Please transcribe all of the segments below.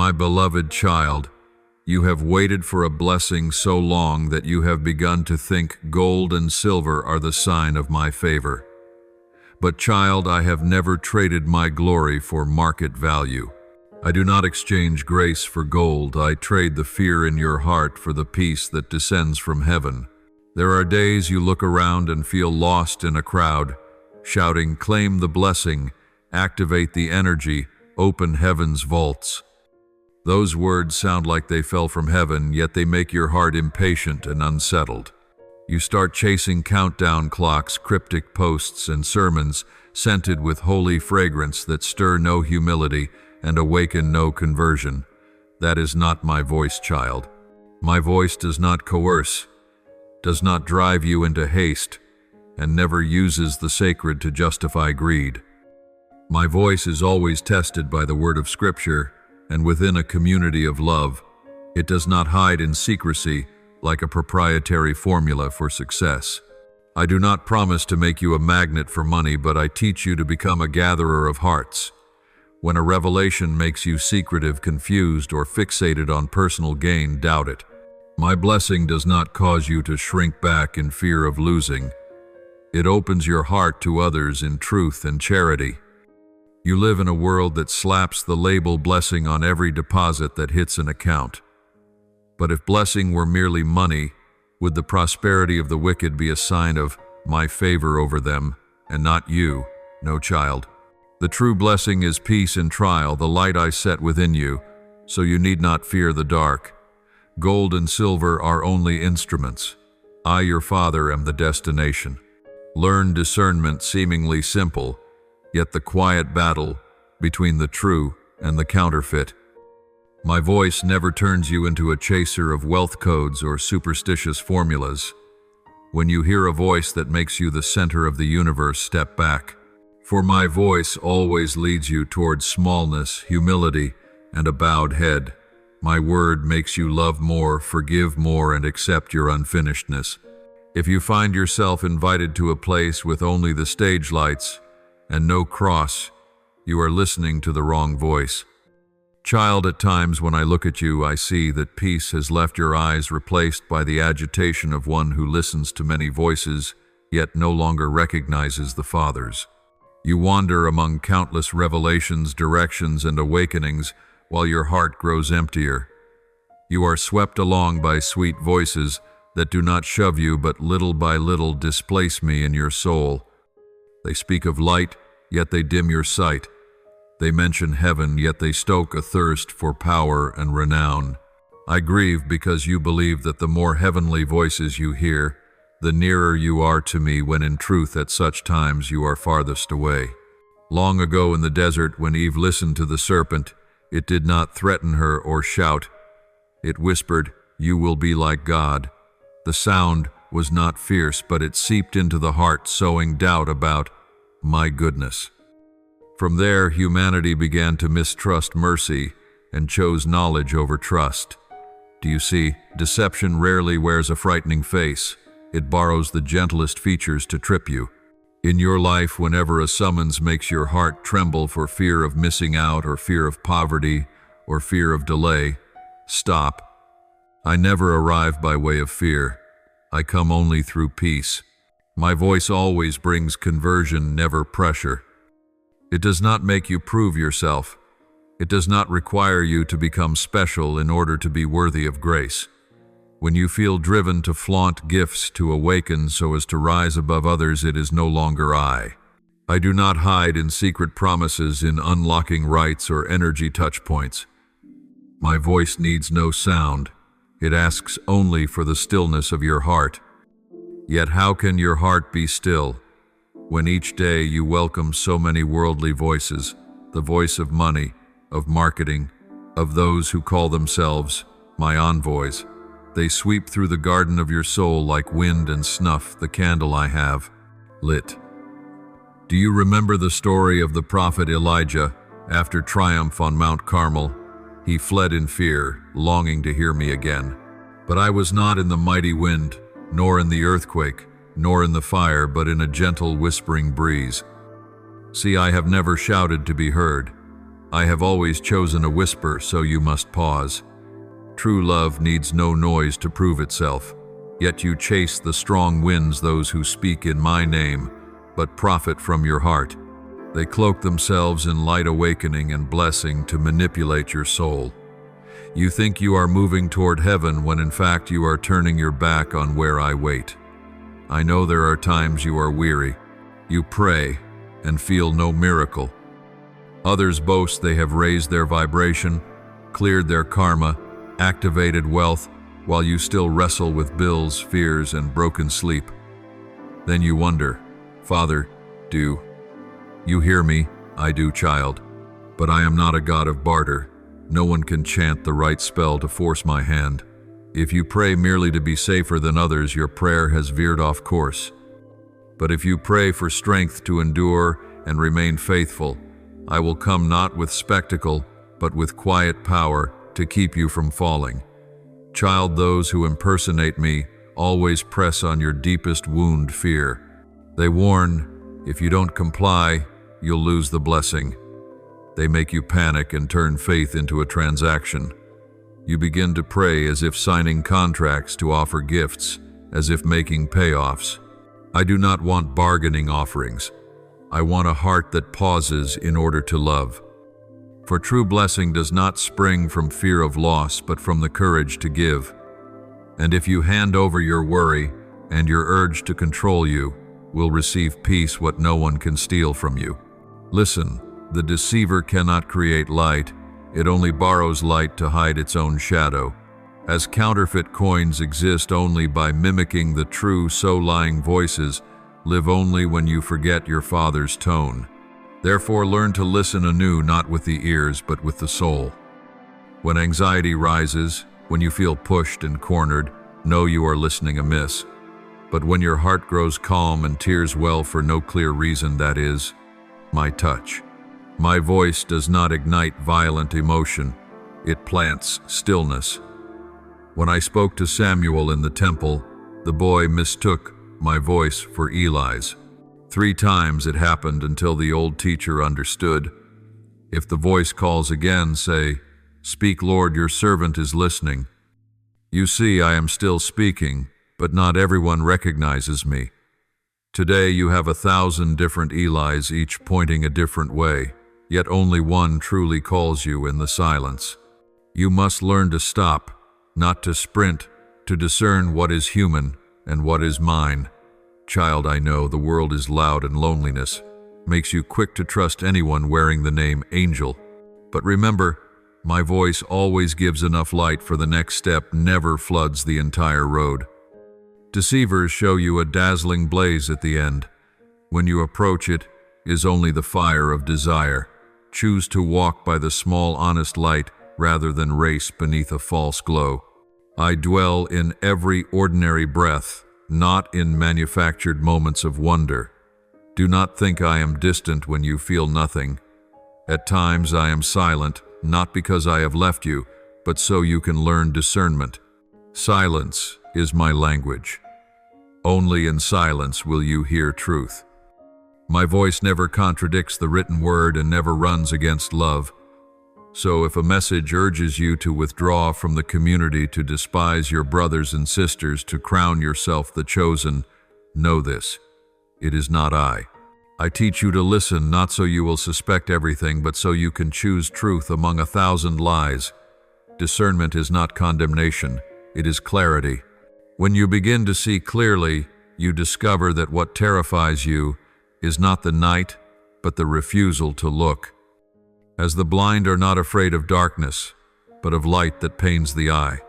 My beloved child, you have waited for a blessing so long that you have begun to think gold and silver are the sign of my favor. But child, I have never traded my glory for market value. I do not exchange grace for gold. I trade the fear in your heart for the peace that descends from heaven. There are days you look around and feel lost in a crowd, shouting, "Claim the blessing, activate the energy, open heaven's vaults." Those words sound like they fell from heaven, yet they make your heart impatient and unsettled. You start chasing countdown clocks, cryptic posts, and sermons scented with holy fragrance that stir no humility and awaken no conversion. That is not my voice, child. My voice does not coerce, does not drive you into haste, and never uses the sacred to justify greed. My voice is always tested by the word of Scripture and within a community of love. It does not hide in secrecy like a proprietary formula for success. I do not promise to make you a magnet for money, but I teach you to become a gatherer of hearts. When a revelation makes you secretive, confused, or fixated on personal gain, doubt it. My blessing does not cause you to shrink back in fear of losing. It opens your heart to others in truth and charity. You live in a world that slaps the label blessing on every deposit that hits an account. But if blessing were merely money, would the prosperity of the wicked be a sign of my favor over them, and not you? No, child. The true blessing is peace in trial, the light I set within you, so you need not fear the dark. Gold and silver are only instruments. I, your Father, am the destination. Learn discernment, seemingly simple, yet the quiet battle between the true and the counterfeit. My voice never turns you into a chaser of wealth codes or superstitious formulas. When you hear a voice that makes you the center of the universe, step back. For my voice always leads you towards smallness, humility, and a bowed head. My word makes you love more, forgive more, and accept your unfinishedness. If you find yourself invited to a place with only the stage lights and no cross, you are listening to the wrong voice. Child, at times when I look at you, I see that peace has left your eyes, replaced by the agitation of one who listens to many voices, yet no longer recognizes the Father's. You wander among countless revelations, directions, and awakenings, while your heart grows emptier. You are swept along by sweet voices that do not shove you, but little by little displace me in your soul. They speak of light, yet they dim your sight. They mention heaven, yet they stoke a thirst for power and renown. I grieve because you believe that the more heavenly voices you hear, the nearer you are to me, when in truth at such times you are farthest away. Long ago in the desert, when Eve listened to the serpent, it did not threaten her or shout. It whispered, "You will be like God." The sound was not fierce, but it seeped into the heart, sowing doubt about my goodness. From there, humanity began to mistrust mercy and chose knowledge over trust. Do you see? Deception rarely wears a frightening face. It borrows the gentlest features to trip you. In your life, whenever a summons makes your heart tremble for fear of missing out, or fear of poverty, or fear of delay, stop. I never arrive by way of fear. I come only through peace. My voice always brings conversion, never pressure. It does not make you prove yourself. It does not require you to become special in order to be worthy of grace. When you feel driven to flaunt gifts, to awaken so as to rise above others, it is no longer I. I do not hide in secret promises, in unlocking rites or energy touch points. My voice needs no sound. It asks only for the stillness of your heart. Yet how can your heart be still when each day you welcome so many worldly voices, the voice of money, of marketing, of those who call themselves my envoys? They sweep through the garden of your soul like wind and snuff the candle I have lit. Do you remember the story of the prophet Elijah? After triumph on Mount Carmel, he fled in fear, longing to hear me again. But I was not in the mighty wind, nor in the earthquake, nor in the fire, but in a gentle whispering breeze. See, I have never shouted to be heard. I have always chosen a whisper, so you must pause. True love needs no noise to prove itself, yet you chase the strong winds those who speak in my name, but profit from your heart. They cloak themselves in light awakening and blessing to manipulate your soul. You think you are moving toward heaven when in fact you are turning your back on where I wait. I know there are times you are weary. You pray and feel no miracle. Others boast they have raised their vibration, cleared their karma, activated wealth, while you still wrestle with bills, fears, and broken sleep. Then you wonder, Father, do you hear me? I do, child. But I am not a god of barter. No one can chant the right spell to force my hand. If you pray merely to be safer than others, your prayer has veered off course. But if you pray for strength to endure and remain faithful, I will come not with spectacle, but with quiet power to keep you from falling. Child, those who impersonate me always press on your deepest wound, fear. They warn, if you don't comply, you'll lose the blessing. They make you panic and turn faith into a transaction. You begin to pray as if signing contracts to offer gifts, as if making payoffs. I do not want bargaining offerings. I want a heart that pauses in order to love. For true blessing does not spring from fear of loss, but from the courage to give. And if you hand over your worry and your urge to control you, will receive peace what no one can steal from you. Listen, the deceiver cannot create light. It only borrows light to hide its own shadow. As counterfeit coins exist only by mimicking the true, so lying voices live only when you forget your Father's tone. Therefore, learn to listen anew, not with the ears, but with the soul. When anxiety rises, when you feel pushed and cornered, know you are listening amiss. But when your heart grows calm and tears well for no clear reason, that is, my touch. My voice does not ignite violent emotion, it plants stillness. When I spoke to Samuel in the temple, the boy mistook my voice for Eli's. 3 times it happened until the old teacher understood. If the voice calls again, say, "Speak, Lord, your servant is listening." You see, I am still speaking, but not everyone recognizes me. Today you have 1,000 different Elis, each pointing a different way. Yet only one truly calls you in the silence. You must learn to stop, not to sprint, to discern what is human and what is mine. Child, I know the world is loud and loneliness makes you quick to trust anyone wearing the name Angel. But remember, my voice always gives enough light for the next step, never floods the entire road. Deceivers show you a dazzling blaze at the end. When you approach it, is only the fire of desire. Choose to walk by the small, honest light rather than race beneath a false glow. I dwell in every ordinary breath, not in manufactured moments of wonder. Do not think I am distant when you feel nothing. At times I am silent, not because I have left you, but so you can learn discernment. Silence is my language. Only in silence will you hear truth. My voice never contradicts the written word and never runs against love. So if a message urges you to withdraw from the community, to despise your brothers and sisters, to crown yourself the chosen, know this: it is not I. I teach you to listen, not so you will suspect everything, but so you can choose truth among 1,000 lies. Discernment is not condemnation, it is clarity. When you begin to see clearly, you discover that what terrifies you is not the night, but the refusal to look. As the blind are not afraid of darkness, but of light that pains the eye,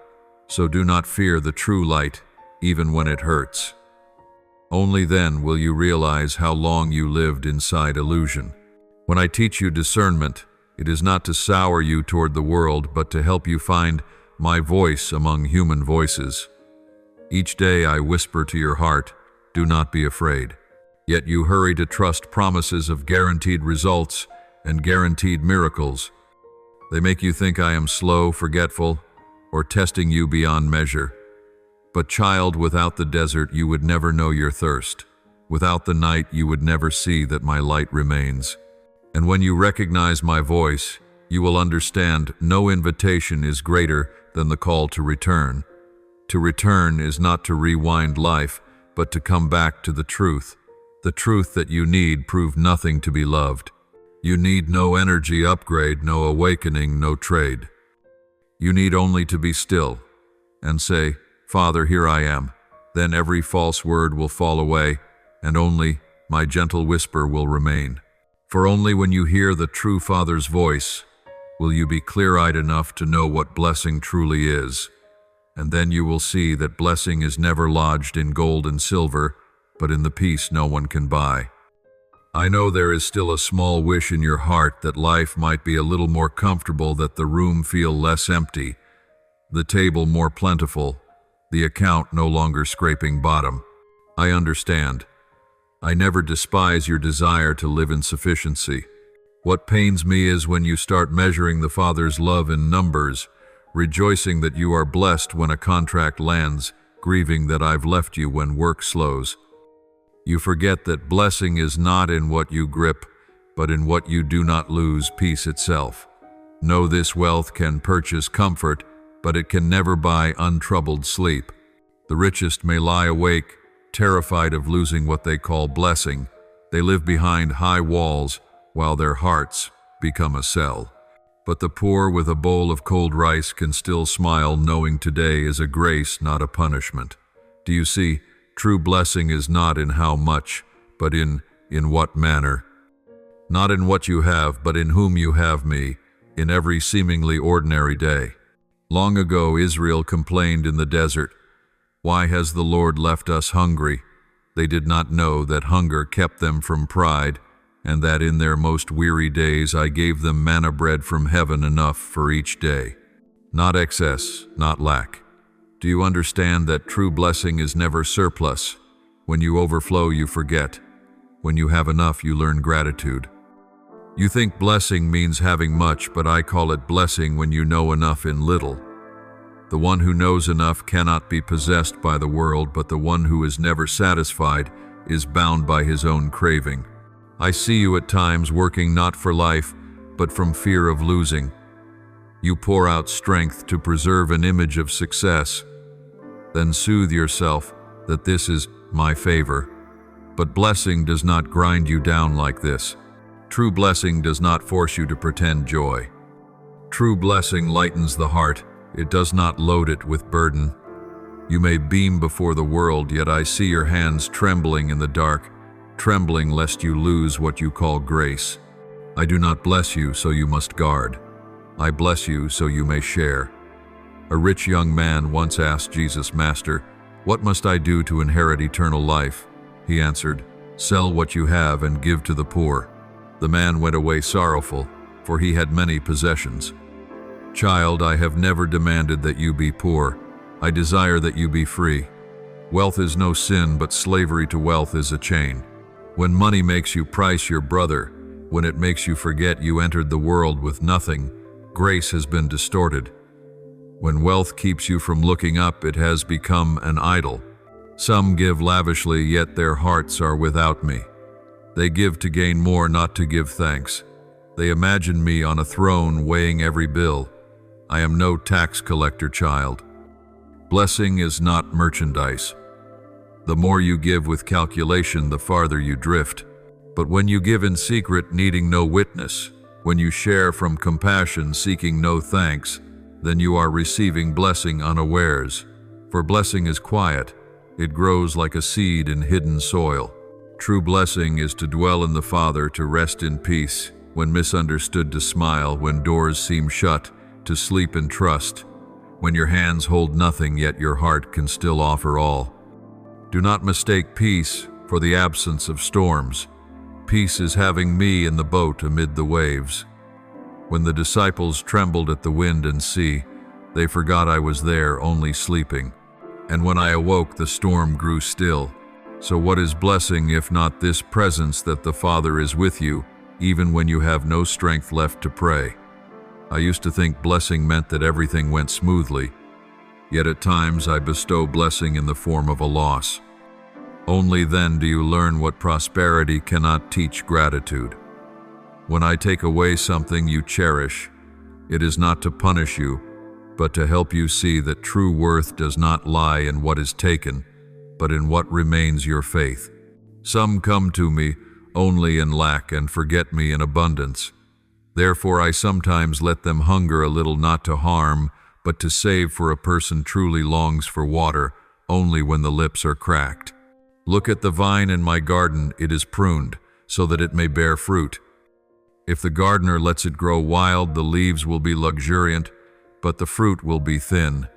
so do not fear the true light, even when it hurts. Only then will you realize how long you lived inside illusion. When I teach you discernment, it is not to sour you toward the world, but to help you find my voice among human voices. Each day I whisper to your heart, do not be afraid. Yet you hurry to trust promises of guaranteed results and guaranteed miracles. They make you think I am slow, forgetful, or testing you beyond measure. But child, without the desert you would never know your thirst. Without the night you would never see that my light remains. And when you recognize my voice, you will understand no invitation is greater than the call to return. To return is not to rewind life, but to come back to the truth that you need prove nothing to be loved. You need no energy upgrade, no awakening, no trade. You need only to be still and say, Father, here I am. Then every false word will fall away, and only my gentle whisper will remain. For only when you hear the true Father's voice will you be clear-eyed enough to know what blessing truly is. And then you will see that blessing is never lodged in gold and silver, but in the peace no one can buy. I know there is still a small wish in your heart that life might be a little more comfortable, that the room feel less empty, the table more plentiful, the account no longer scraping bottom. I understand. I never despise your desire to live in sufficiency. What pains me is when you start measuring the Father's love in numbers, rejoicing that you are blessed when a contract lands, grieving that I've left you when work slows. You forget that blessing is not in what you grip, but in what you do not lose, peace itself. Know this: wealth can purchase comfort, but it can never buy untroubled sleep. The richest may lie awake, terrified of losing what they call blessing. They live behind high walls, while their hearts become a cell. But the poor with a bowl of cold rice can still smile, knowing today is a grace, not a punishment. Do you see? True blessing is not in how much, but in what manner. Not in what you have, but in whom you have me, in every seemingly ordinary day. Long ago Israel complained in the desert, "Why has the Lord left us hungry?" They did not know that hunger kept them from pride, and that in their most weary days I gave them manna bread from heaven, enough for each day. Not excess, not lack. Do you understand that true blessing is never surplus? When you overflow, you forget. When you have enough, you learn gratitude. You think blessing means having much, but I call it blessing when you know enough in little. The one who knows enough cannot be possessed by the world, but the one who is never satisfied is bound by his own craving. I see you at times working not for life, but from fear of losing. You pour out strength to preserve an image of success. Then soothe yourself that this is my favor. But blessing does not grind you down like this. True blessing does not force you to pretend joy. True blessing lightens the heart. It does not load it with burden. You may beam before the world, yet I see your hands trembling in the dark, trembling lest you lose what you call grace. I do not bless you, so you must guard. I bless you so you may share. A rich young man once asked Jesus, "Master, what must I do to inherit eternal life?" He answered, "Sell what you have and give to the poor." The man went away sorrowful, for he had many possessions. Child, I have never demanded that you be poor. I desire that you be free. Wealth is no sin, but slavery to wealth is a chain. When money makes you price your brother, when it makes you forget you entered the world with nothing, grace has been distorted. When wealth keeps you from looking up, it has become an idol. Some give lavishly, yet their hearts are without me. They give to gain more, not to give thanks. They imagine me on a throne weighing every bill. I am no tax collector, child. Blessing is not merchandise. The more you give with calculation, the farther you drift. But when you give in secret, needing no witness, when you share from compassion, seeking no thanks, then you are receiving blessing unawares. For blessing is quiet. It grows like a seed in hidden soil. True blessing is to dwell in the Father, to rest in peace, when misunderstood to smile, when doors seem shut, to sleep in trust, when your hands hold nothing, yet your heart can still offer all. Do not mistake peace for the absence of storms. Peace is having me in the boat amid the waves. When the disciples trembled at the wind and sea, they forgot I was there, only sleeping. And when I awoke, the storm grew still. So what is blessing if not this presence, that the Father is with you, even when you have no strength left to pray? I used to think blessing meant that everything went smoothly, yet at times I bestow blessing in the form of a loss. Only then do you learn what prosperity cannot teach: gratitude. When I take away something you cherish, It is not to punish you, but to help you see that true worth does not lie in what is taken, but in what remains your faith. Some come to me only in lack and forget me in abundance. Therefore I sometimes let them hunger a little, not to harm, but to save, for a person truly longs for water only when the lips are cracked. Look at the vine in my garden, it is pruned, so that it may bear fruit. If the gardener lets it grow wild, the leaves will be luxuriant, but the fruit will be thin.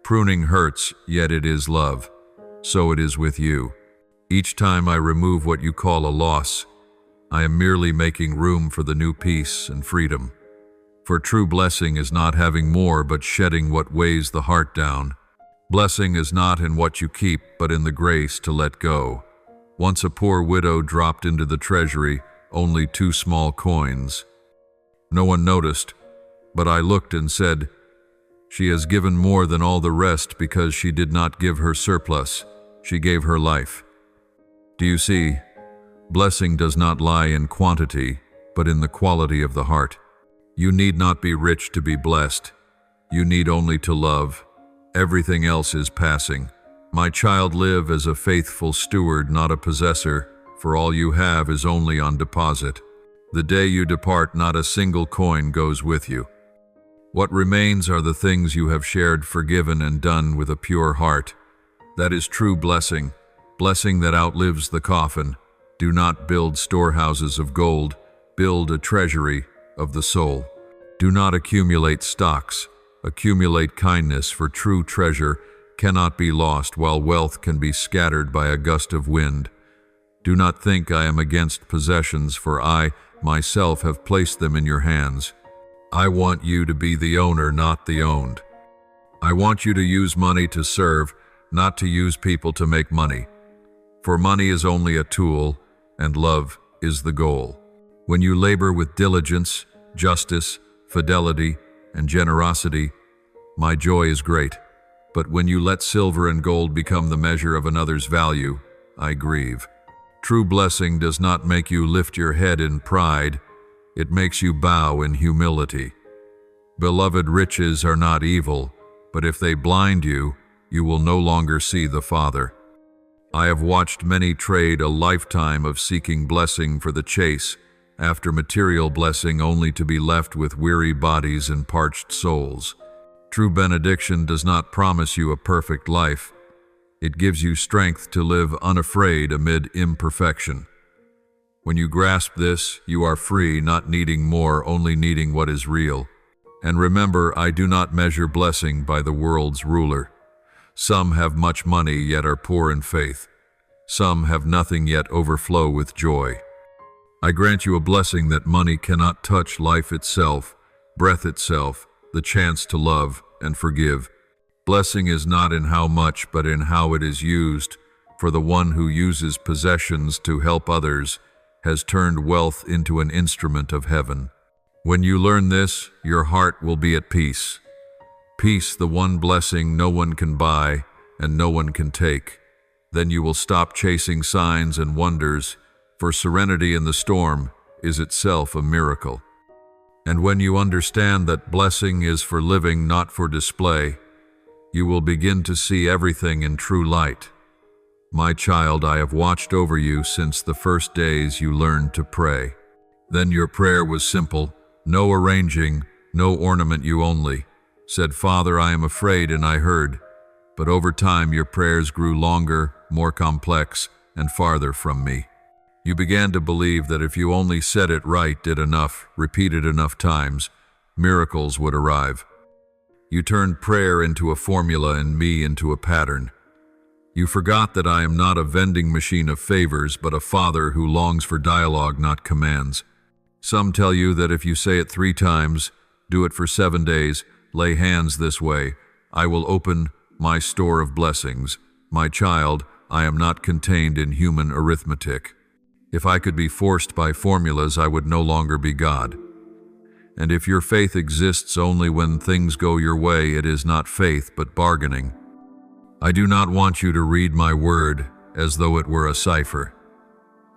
Pruning hurts, yet it is love. So it is with you. Each time I remove what you call a loss, I am merely making room for the new peace and freedom. For true blessing is not having more, but shedding what weighs the heart down. Blessing is not in what you keep, but in the grace to let go. Once a poor widow dropped into the treasury only 2 small coins. No one noticed, but I looked and said, "She has given more than all the rest because she did not give her surplus. She gave her life." Do you see? Blessing does not lie in quantity, but in the quality of the heart. You need not be rich to be blessed. You need only to love. Everything else is passing. My child, live as a faithful steward, not a possessor, for all you have is only on deposit. The day you depart, not a single coin goes with you. What remains are the things you have shared, forgiven, and done with a pure heart. That is true blessing, blessing that outlives the coffin. Do not build storehouses of gold, build a treasury of the soul. Do not accumulate stocks, accumulate kindness, for true treasure cannot be lost, while wealth can be scattered by a gust of wind. Do not think I am against possessions, for I, myself, have placed them in your hands. I want you to be the owner, not the owned. I want you to use money to serve, not to use people to make money. For money is only a tool, and love is the goal. When you labor with diligence, justice, fidelity, and generosity, my joy is great. But when you let silver and gold become the measure of another's value, I grieve. True blessing does not make you lift your head in pride, it makes you bow in humility. Beloved, riches are not evil, but if they blind you, you will no longer see the Father. I have watched many trade a lifetime of seeking blessing for the chase, after material blessing, only to be left with weary bodies and parched souls. True benediction does not promise you a perfect life. It gives you strength to live unafraid amid imperfection. When you grasp this, you are free, not needing more, only needing what is real. And remember, I do not measure blessing by the world's ruler. Some have much money, yet are poor in faith. Some have nothing, yet overflow with joy. I grant you a blessing that money cannot touch: life itself, breath itself, the chance to love and forgive. Blessing is not in how much, but in how it is used, for the one who uses possessions to help others has turned wealth into an instrument of heaven. When you learn this, your heart will be at peace. Peace, the one blessing no one can buy and no one can take. Then you will stop chasing signs and wonders, for serenity in the storm is itself a miracle. And when you understand that blessing is for living, not for display, you will begin to see everything in true light. My child, I have watched over you since the first days you learned to pray. Then your prayer was simple, no arranging, no ornament, you only said, "Father, I am afraid," and I heard. But over time your prayers grew longer, more complex, and farther from me. You began to believe that if you only said it right, did enough, repeated enough times, miracles would arrive. You turned prayer into a formula and me into a pattern. You forgot that I am not a vending machine of favors, but a father who longs for dialogue, not commands. Some tell you that if you say it 3 times, do it for 7 days, lay hands this way, I will open my store of blessings. My child, I am not contained in human arithmetic. If I could be forced by formulas, I would no longer be God. And if your faith exists only when things go your way, it is not faith, but bargaining. I do not want you to read my word as though it were a cipher.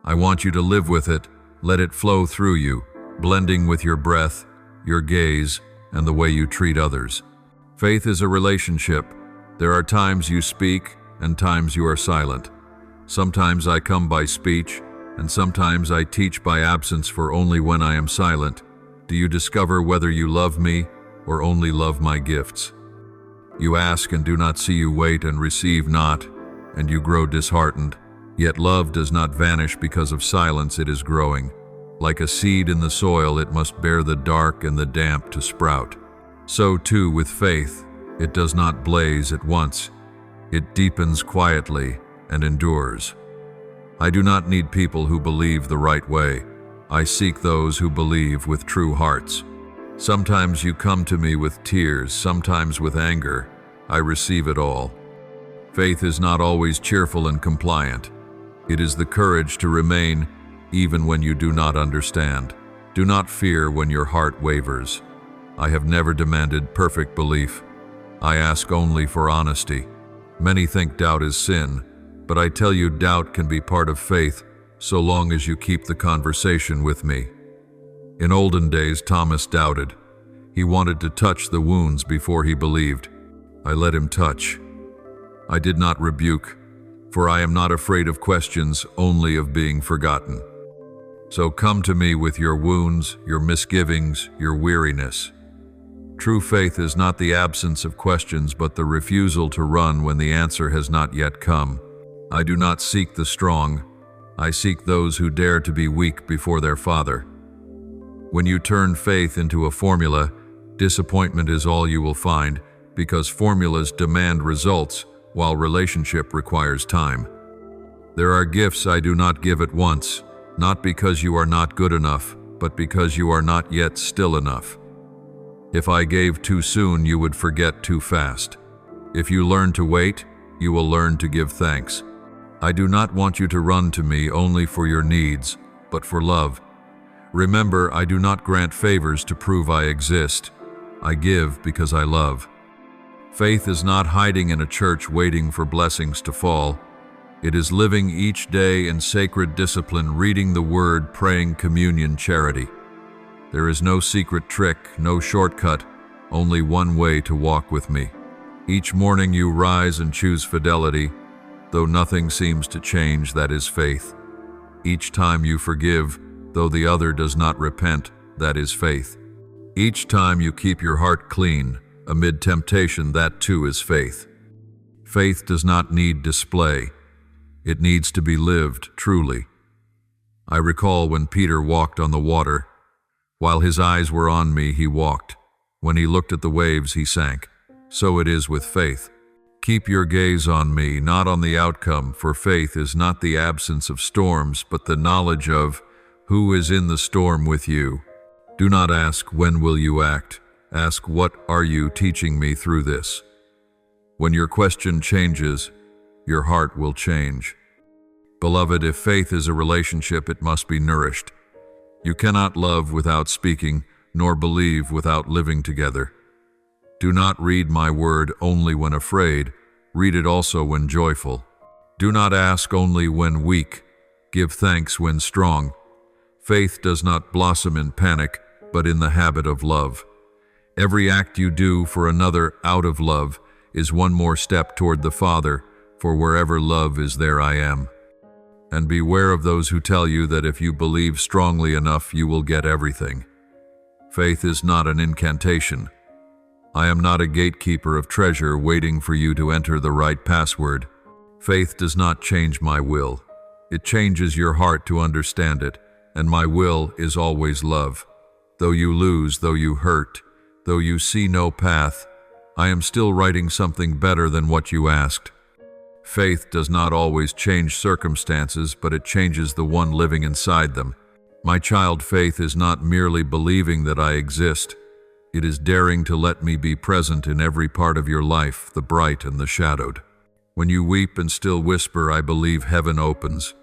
I want you to live with it, let it flow through you, blending with your breath, your gaze, and the way you treat others. Faith is a relationship. There are times you speak and times you are silent. Sometimes I come by speech, and sometimes I teach by absence, for only when I am silent do you discover whether you love me or only love my gifts. You ask and do not see, you wait and receive not, and you grow disheartened. Yet love does not vanish because of silence, it is growing. Like a seed in the soil, it must bear the dark and the damp to sprout. So too with faith, it does not blaze at once. It deepens quietly and endures. I do not need people who believe the right way. I seek those who believe with true hearts. Sometimes you come to me with tears, sometimes with anger. I receive it all. Faith is not always cheerful and compliant. It is the courage to remain even when you do not understand. Do not fear when your heart wavers. I have never demanded perfect belief. I ask only for honesty. Many think doubt is sin, but I tell you doubt can be part of faith so long as you keep the conversation with me. In olden days, Thomas doubted. He wanted to touch the wounds before he believed. I let him touch. I did not rebuke, for I am not afraid of questions, only of being forgotten. So come to me with your wounds, your misgivings, your weariness. True faith is not the absence of questions, but the refusal to run when the answer has not yet come. I do not seek the strong. I seek those who dare to be weak before their Father. When you turn faith into a formula, disappointment is all you will find, because formulas demand results, while relationship requires time. There are gifts I do not give at once, not because you are not good enough, but because you are not yet still enough. If I gave too soon, you would forget too fast. If you learn to wait, you will learn to give thanks. I do not want you to run to me only for your needs, but for love. Remember, I do not grant favors to prove I exist. I give because I love. Faith is not hiding in a church waiting for blessings to fall. It is living each day in sacred discipline, reading the Word, praying, communion, charity. There is no secret trick, no shortcut, only one way to walk with me. Each morning you rise and choose fidelity, though nothing seems to change, that is faith. Each time you forgive, though the other does not repent, that is faith. Each time you keep your heart clean, amid temptation, that too is faith. Faith does not need display. It needs to be lived truly. I recall when Peter walked on the water. While his eyes were on me, he walked. When he looked at the waves, he sank. So it is with faith. Keep your gaze on me, not on the outcome, for faith is not the absence of storms, but the knowledge of who is in the storm with you. Do not ask, when will you act? Ask, what are you teaching me through this? When your question changes, your heart will change. Beloved, if faith is a relationship, it must be nourished. You cannot love without speaking, nor believe without living together. Do not read my word only when afraid, read it also when joyful. Do not ask only when weak, give thanks when strong. Faith does not blossom in panic, but in the habit of love. Every act you do for another out of love is one more step toward the Father, for wherever love is, there I am. And beware of those who tell you that if you believe strongly enough, you will get everything. Faith is not an incantation. I am not a gatekeeper of treasure waiting for you to enter the right password. Faith does not change my will. It changes your heart to understand it, and my will is always love. Though you lose, though you hurt, though you see no path, I am still writing something better than what you asked. Faith does not always change circumstances, but it changes the one living inside them. My child, faith is not merely believing that I exist. It is daring to let me be present in every part of your life, the bright and the shadowed. When you weep and still whisper, I believe heaven opens.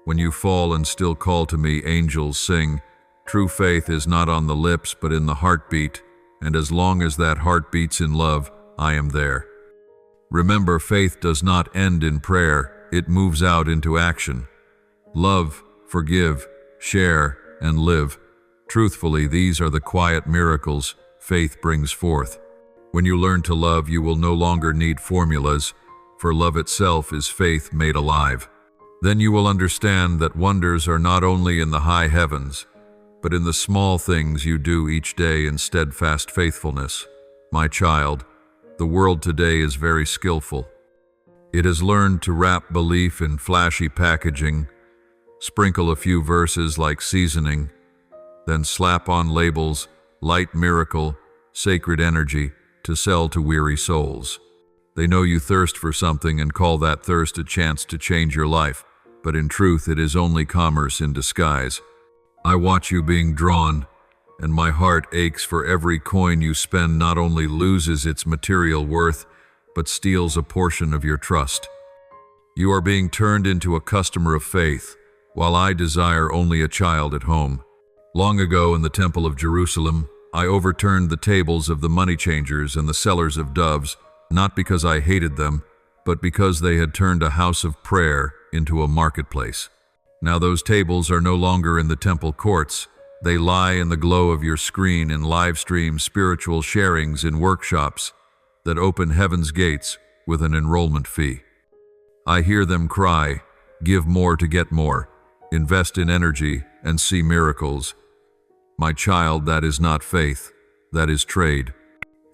When you fall and still call to me, angels sing. True faith is not on the lips, but in the heartbeat, and as long as that heart beats in love, I am there. Remember, faith does not end in prayer, it moves out into action. Love, forgive, share, and live. Truthfully, these are the quiet miracles faith brings forth. When you learn to love, you will no longer need formulas, for love itself is faith made alive. Then you will understand that wonders are not only in the high heavens, but in the small things you do each day in steadfast faithfulness. My child, the world today is very skillful. It has learned to wrap belief in flashy packaging, sprinkle a few verses like seasoning, then slap on labels, light miracle, sacred energy, to sell to weary souls. They know you thirst for something and call that thirst a chance to change your life, but in truth it is only commerce in disguise. I watch you being drawn, and my heart aches, for every coin you spend not only loses its material worth, but steals a portion of your trust. You are being turned into a customer of faith, while I desire only a child at home. Long ago in the Temple of Jerusalem, I overturned the tables of the money changers and the sellers of doves, not because I hated them, but because they had turned a house of prayer into a marketplace. Now those tables are no longer in the temple courts. They lie in the glow of your screen in live stream spiritual sharings in workshops that open heaven's gates with an enrollment fee. I hear them cry, give more to get more, invest in energy and see miracles. My child, that is not faith, that is trade.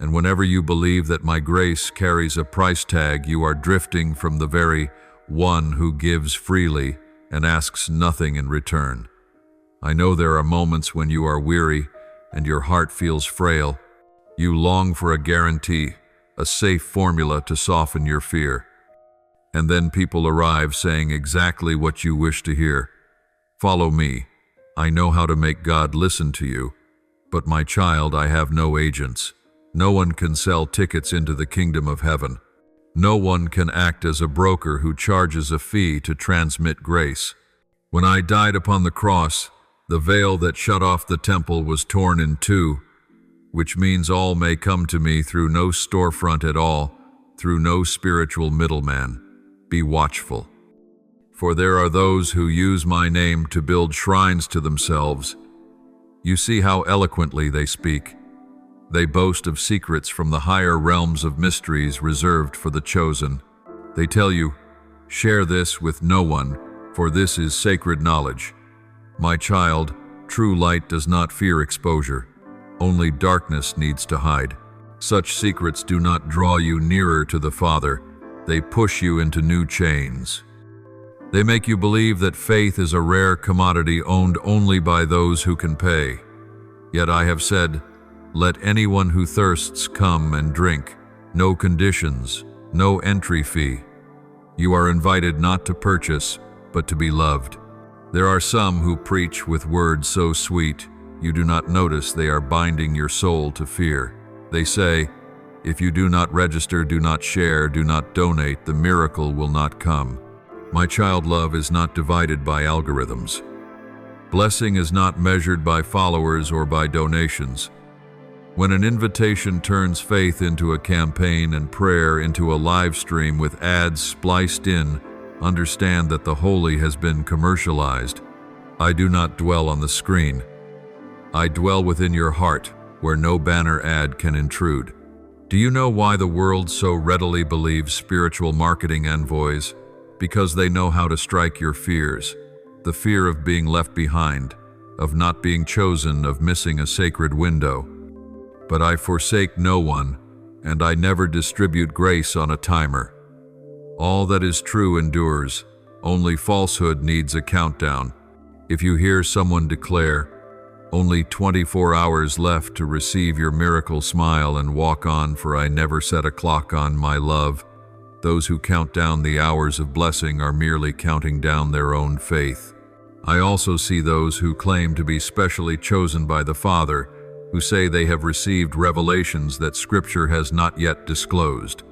And whenever you believe that my grace carries a price tag, you are drifting from the very one who gives freely and asks nothing in return. I know there are moments when you are weary and your heart feels frail. You long for a guarantee, a safe formula to soften your fear. And then people arrive saying exactly what you wish to hear. Follow me. I know how to make God listen to you. But my child, I have no agents. No one can sell tickets into the kingdom of heaven. No one can act as a broker who charges a fee to transmit grace. When I died upon the cross, the veil that shut off the temple was torn in two, which means all may come to me through no storefront at all, through no spiritual middleman. Be watchful. For there are those who use my name to build shrines to themselves. You see how eloquently they speak. They boast of secrets from the higher realms of mysteries reserved for the chosen. They tell you, share this with no one, for this is sacred knowledge. My child, true light does not fear exposure. Only darkness needs to hide. Such secrets do not draw you nearer to the Father. They push you into new chains. They make you believe that faith is a rare commodity owned only by those who can pay. Yet I have said, let anyone who thirsts come and drink. No conditions, no entry fee. You are invited not to purchase, but to be loved. There are some who preach with words so sweet, you do not notice they are binding your soul to fear. They say, if you do not register, do not share, do not donate, the miracle will not come. My child, love is not divided by algorithms. Blessing is not measured by followers or by donations. When an invitation turns faith into a campaign and prayer into a live stream with ads spliced in, understand that the holy has been commercialized. I do not dwell on the screen. I dwell within your heart, where no banner ad can intrude. Do you know why the world so readily believes spiritual marketing envoys? Because they know how to strike your fears. The fear of being left behind, of not being chosen, of missing a sacred window. But I forsake no one, and I never distribute grace on a timer. All that is true endures. Only falsehood needs a countdown. If you hear someone declare, only 24 hours left to receive your miracle, smile and walk on, for I never set a clock on my love. Those who count down the hours of blessing are merely counting down their own faith. I also see those who claim to be specially chosen by the Father, who say they have received revelations that Scripture has not yet disclosed.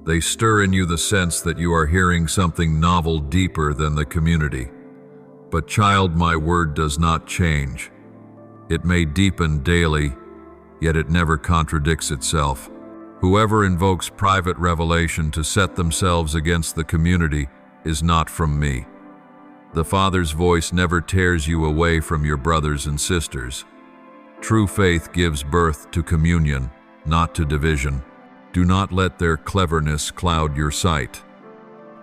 They stir in you the sense that you are hearing something novel deeper than the community. But child, my word does not change. It may deepen daily, yet it never contradicts itself. Whoever invokes private revelation to set themselves against the community is not from me. The Father's voice never tears you away from your brothers and sisters. True faith gives birth to communion, not to division. Do not let their cleverness cloud your sight.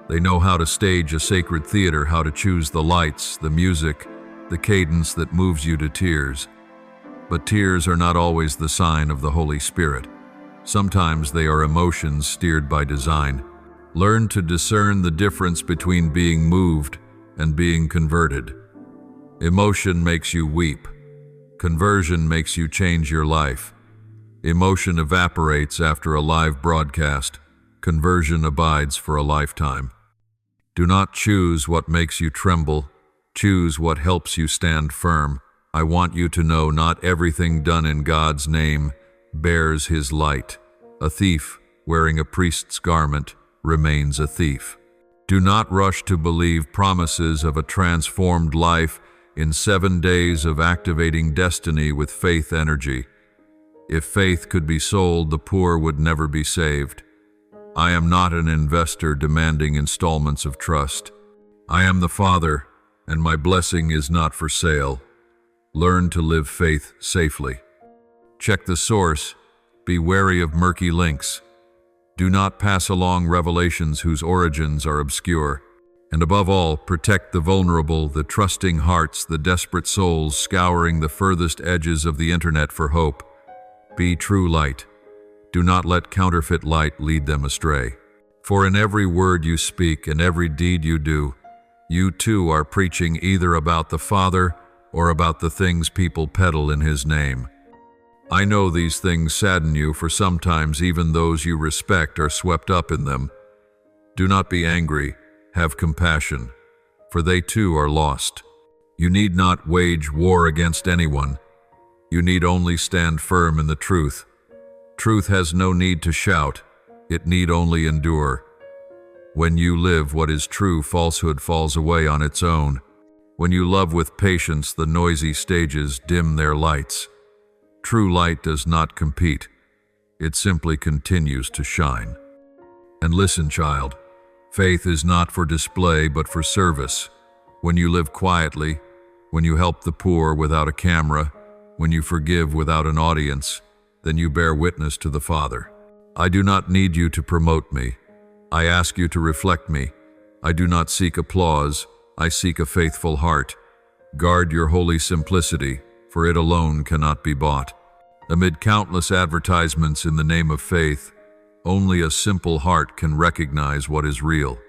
They know how to stage a sacred theater, how to choose the lights, the music, the cadence that moves you to tears. But tears are not always the sign of the Holy Spirit. Sometimes they are emotions steered by design. Learn to discern the difference between being moved and being converted. Emotion makes you weep. Conversion makes you change your life. Emotion evaporates after a live broadcast. Conversion abides for a lifetime. Do not choose what makes you tremble. Choose what helps you stand firm. I want you to know not everything done in God's name bears His light. A thief wearing a priest's garment remains a thief. Do not rush to believe promises of a transformed life in 7 days of activating destiny with faith energy. If faith could be sold, the poor would never be saved. I am not an investor demanding installments of trust. I am the Father, and my blessing is not for sale. Learn to live faith safely. Check the source. Be wary of murky links. Do not pass along revelations whose origins are obscure. And above all, protect the vulnerable, the trusting hearts, the desperate souls scouring the furthest edges of the internet for hope. Be true light. Do not let counterfeit light lead them astray. For in every word you speak and every deed you do, you too are preaching either about the Father or about the things people peddle in His name. I know these things sadden you, for sometimes even those you respect are swept up in them. Do not be angry. Have compassion, for they too are lost. You need not wage war against anyone. You need only stand firm in the truth. Truth has no need to shout. It need only endure. When you live what is true, falsehood falls away on its own. When you love with patience, the noisy stages dim their lights. True light does not compete. It simply continues to shine. And listen, child. Faith is not for display, but for service. When you live quietly, when you help the poor without a camera, when you forgive without an audience, then you bear witness to the Father. I do not need you to promote me. I ask you to reflect me. I do not seek applause. I seek a faithful heart. Guard your holy simplicity, for it alone cannot be bought. Amid countless advertisements in the name of faith, only a simple heart can recognize what is real.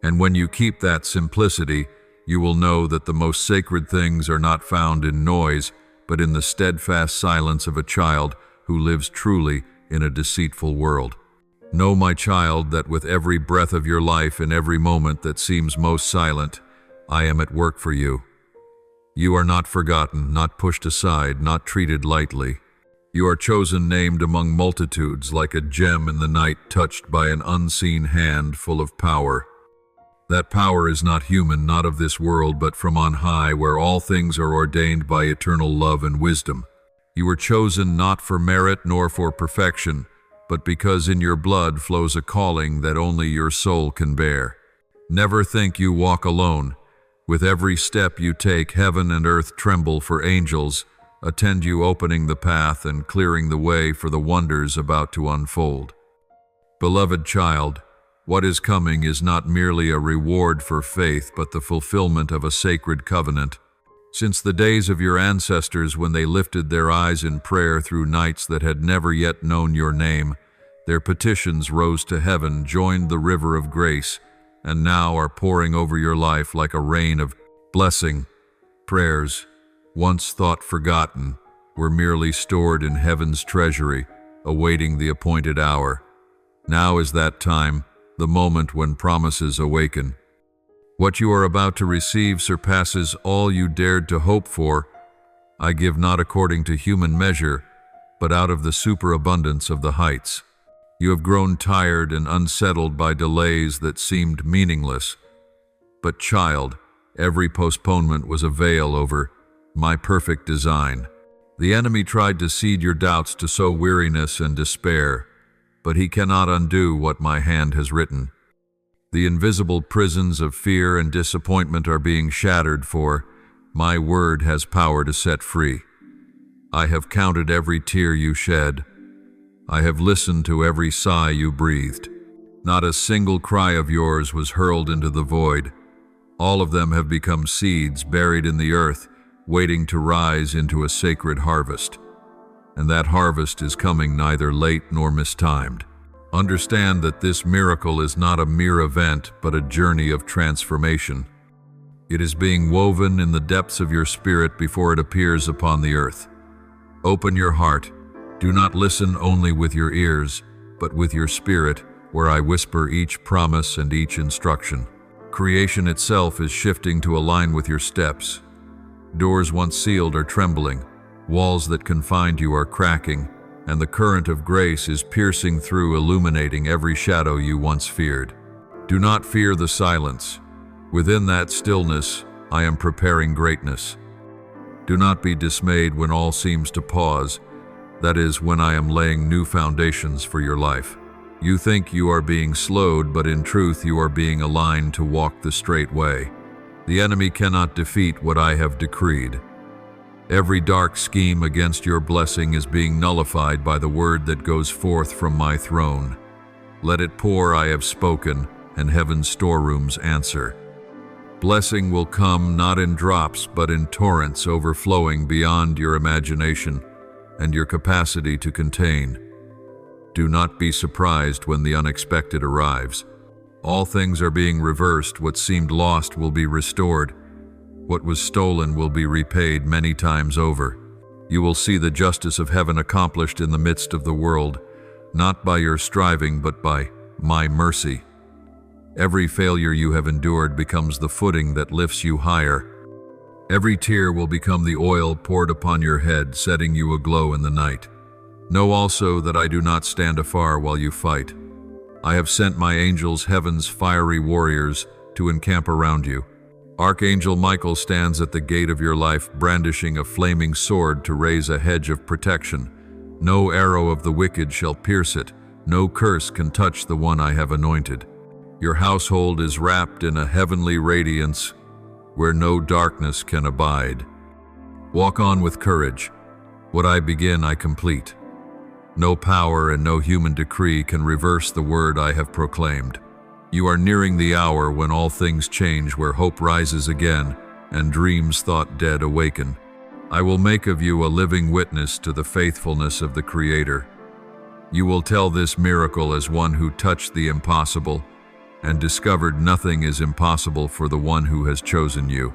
And when you keep that simplicity, you will know that the most sacred things are not found in noise, but in the steadfast silence of a child who lives truly in a deceitful world. Know, my child, that with every breath of your life and every moment that seems most silent, I am at work for you. You are not forgotten, not pushed aside, not treated lightly. You are chosen, named among multitudes, like a gem in the night touched by an unseen hand full of power. That power is not human, not of this world, but from on high, where all things are ordained by eternal love and wisdom. You were chosen not for merit nor for perfection, but because in your blood flows a calling that only your soul can bear. Never think you walk alone. With every step you take, heaven and earth tremble, for angels attend you, opening the path and clearing the way for the wonders about to unfold. Beloved child, what is coming is not merely a reward for faith, but the fulfillment of a sacred covenant. Since the days of your ancestors, when they lifted their eyes in prayer through nights that had never yet known your name, their petitions rose to heaven, joined the river of grace, and now are pouring over your life like a rain of blessing. Prayers, once thought forgotten, were merely stored in heaven's treasury, awaiting the appointed hour. Now is that time, the moment when promises awaken. What you are about to receive surpasses all you dared to hope for. I give not according to human measure, but out of the superabundance of the heights. You have grown tired and unsettled by delays that seemed meaningless. But child, every postponement was a veil over my perfect design. The enemy tried to seed your doubts to sow weariness and despair, but he cannot undo what my hand has written. The invisible prisons of fear and disappointment are being shattered, for my word has power to set free. I have counted every tear you shed. I have listened to every sigh you breathed. Not a single cry of yours was hurled into the void. All of them have become seeds buried in the earth, waiting to rise into a sacred harvest. And that harvest is coming neither late nor mistimed. Understand that this miracle is not a mere event, but a journey of transformation. It is being woven in the depths of your spirit before it appears upon the earth. Open your heart. Do not listen only with your ears, but with your spirit, where I whisper each promise and each instruction. Creation itself is shifting to align with your steps. Doors once sealed are trembling. Walls that confined you are cracking, and the current of grace is piercing through, illuminating every shadow you once feared. Do not fear the silence. Within that stillness, I am preparing greatness. Do not be dismayed when all seems to pause. That is when I am laying new foundations for your life. You think you are being slowed, but in truth you are being aligned to walk the straight way. The enemy cannot defeat what I have decreed. Every dark scheme against your blessing is being nullified by the word that goes forth from my throne. Let it pour, I have spoken, and heaven's storerooms answer. Blessing will come not in drops, but in torrents overflowing beyond your imagination and your capacity to contain. Do not be surprised when the unexpected arrives. All things are being reversed. What seemed lost will be restored. What was stolen will be repaid many times over. You will see the justice of heaven accomplished in the midst of the world, not by your striving, but by my mercy. Every failure you have endured becomes the footing that lifts you higher. Every tear will become the oil poured upon your head, setting you aglow in the night. Know also that I do not stand afar while you fight. I have sent my angels, heaven's fiery warriors, to encamp around you. Archangel Michael stands at the gate of your life, brandishing a flaming sword to raise a hedge of protection. No arrow of the wicked shall pierce it. No curse can touch the one I have anointed. Your household is wrapped in a heavenly radiance where no darkness can abide. Walk on with courage. What I begin, I complete. No power and no human decree can reverse the word I have proclaimed. You are nearing the hour when all things change, where hope rises again and dreams thought dead awaken. I will make of you a living witness to the faithfulness of the Creator. You will tell this miracle as one who touched the impossible and discovered nothing is impossible for the one who has chosen you.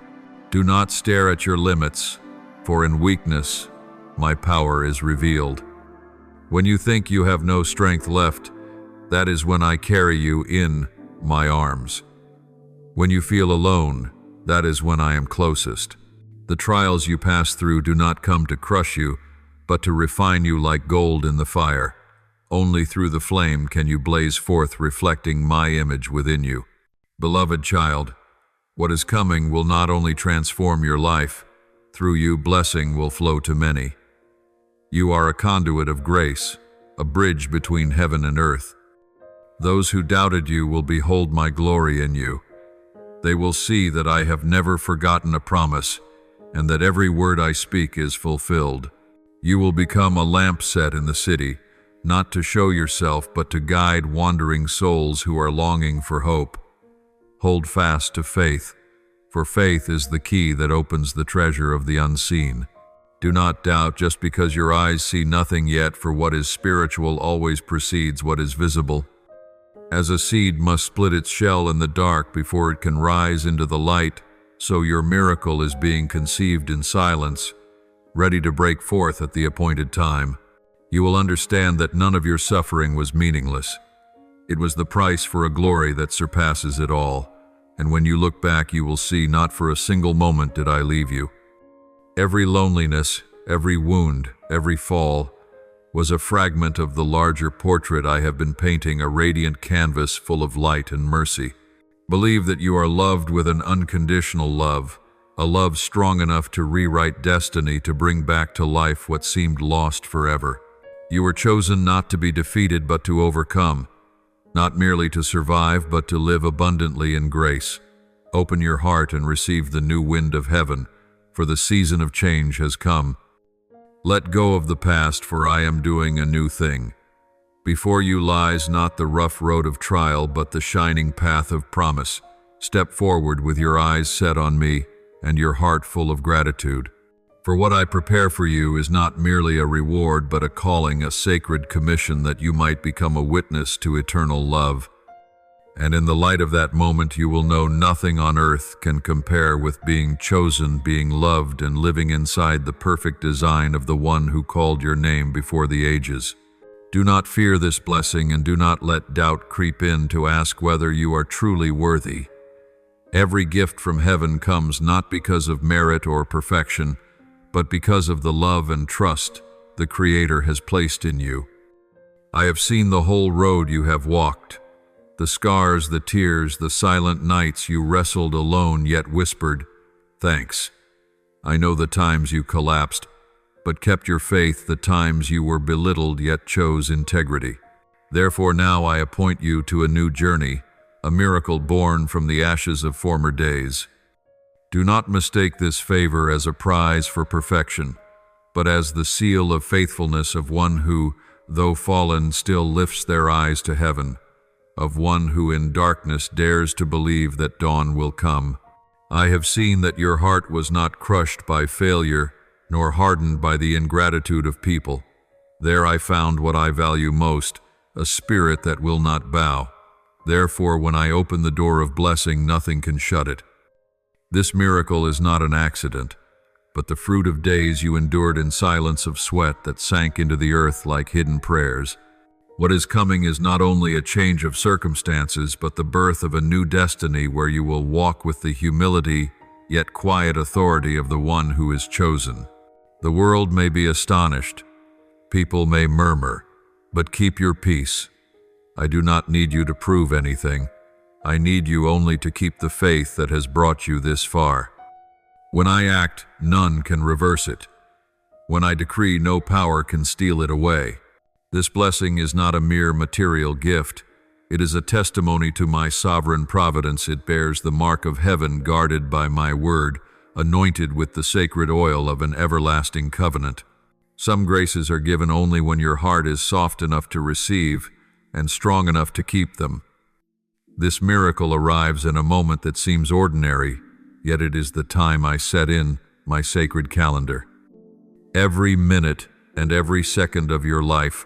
Do not stare at your limits, for in weakness my power is revealed. When you think you have no strength left, that is when I carry you in my arms. When you feel alone, that is when I am closest. The trials you pass through do not come to crush you, but to refine you like gold in the fire. Only through the flame can you blaze forth, reflecting my image within you. Beloved child, what is coming will not only transform your life, through you blessing will flow to many. You are a conduit of grace, a bridge between heaven and earth. Those who doubted you will behold my glory in you. They will see that I have never forgotten a promise, and that every word I speak is fulfilled. You will become a lamp set in the city, not to show yourself, but to guide wandering souls who are longing for hope. Hold fast to faith, for faith is the key that opens the treasure of the unseen. Do not doubt just because your eyes see nothing yet, for what is spiritual always precedes what is visible. As a seed must split its shell in the dark before it can rise into the light, so your miracle is being conceived in silence, ready to break forth at the appointed time. You will understand that none of your suffering was meaningless. It was the price for a glory that surpasses it all, and when you look back you will see not for a single moment did I leave you. Every loneliness, every wound, every fall, was a fragment of the larger portrait I have been painting, a radiant canvas full of light and mercy. Believe that you are loved with an unconditional love, a love strong enough to rewrite destiny, to bring back to life what seemed lost forever. You were chosen not to be defeated but to overcome, not merely to survive but to live abundantly in grace. Open your heart and receive the new wind of heaven, for the season of change has come. Let go of the past, for I am doing a new thing. Before you lies not the rough road of trial, but the shining path of promise. Step forward with your eyes set on me and your heart full of gratitude. For what I prepare for you is not merely a reward, but a calling, a sacred commission that you might become a witness to eternal love. And in the light of that moment, you will know nothing on earth can compare with being chosen, being loved, and living inside the perfect design of the one who called your name before the ages. Do not fear this blessing, and do not let doubt creep in to ask whether you are truly worthy. Every gift from heaven comes not because of merit or perfection, but because of the love and trust the Creator has placed in you. I have seen the whole road you have walked, the scars, the tears, the silent nights you wrestled alone yet whispered, "Thanks." I know the times you collapsed, but kept your faith, the times you were belittled yet chose integrity. Therefore now I appoint you to a new journey, a miracle born from the ashes of former days. Do not mistake this favor as a prize for perfection, but as the seal of faithfulness of one who, though fallen, still lifts their eyes to heaven, of one who in darkness dares to believe that dawn will come. I have seen that your heart was not crushed by failure, nor hardened by the ingratitude of people. There I found what I value most, a spirit that will not bow. Therefore, when I open the door of blessing, nothing can shut it. This miracle is not an accident, but the fruit of days you endured in silence of sweat that sank into the earth like hidden prayers. What is coming is not only a change of circumstances, but the birth of a new destiny where you will walk with the humility yet quiet authority of the one who is chosen. The world may be astonished, people may murmur, but keep your peace. I do not need you to prove anything. I need you only to keep the faith that has brought you this far. When I act, none can reverse it. When I decree, no power can steal it away. This blessing is not a mere material gift. It is a testimony to my sovereign providence. It bears the mark of heaven, guarded by my word, anointed with the sacred oil of an everlasting covenant. Some graces are given only when your heart is soft enough to receive and strong enough to keep them. This miracle arrives in a moment that seems ordinary, yet it is the time I set in my sacred calendar. Every minute and every second of your life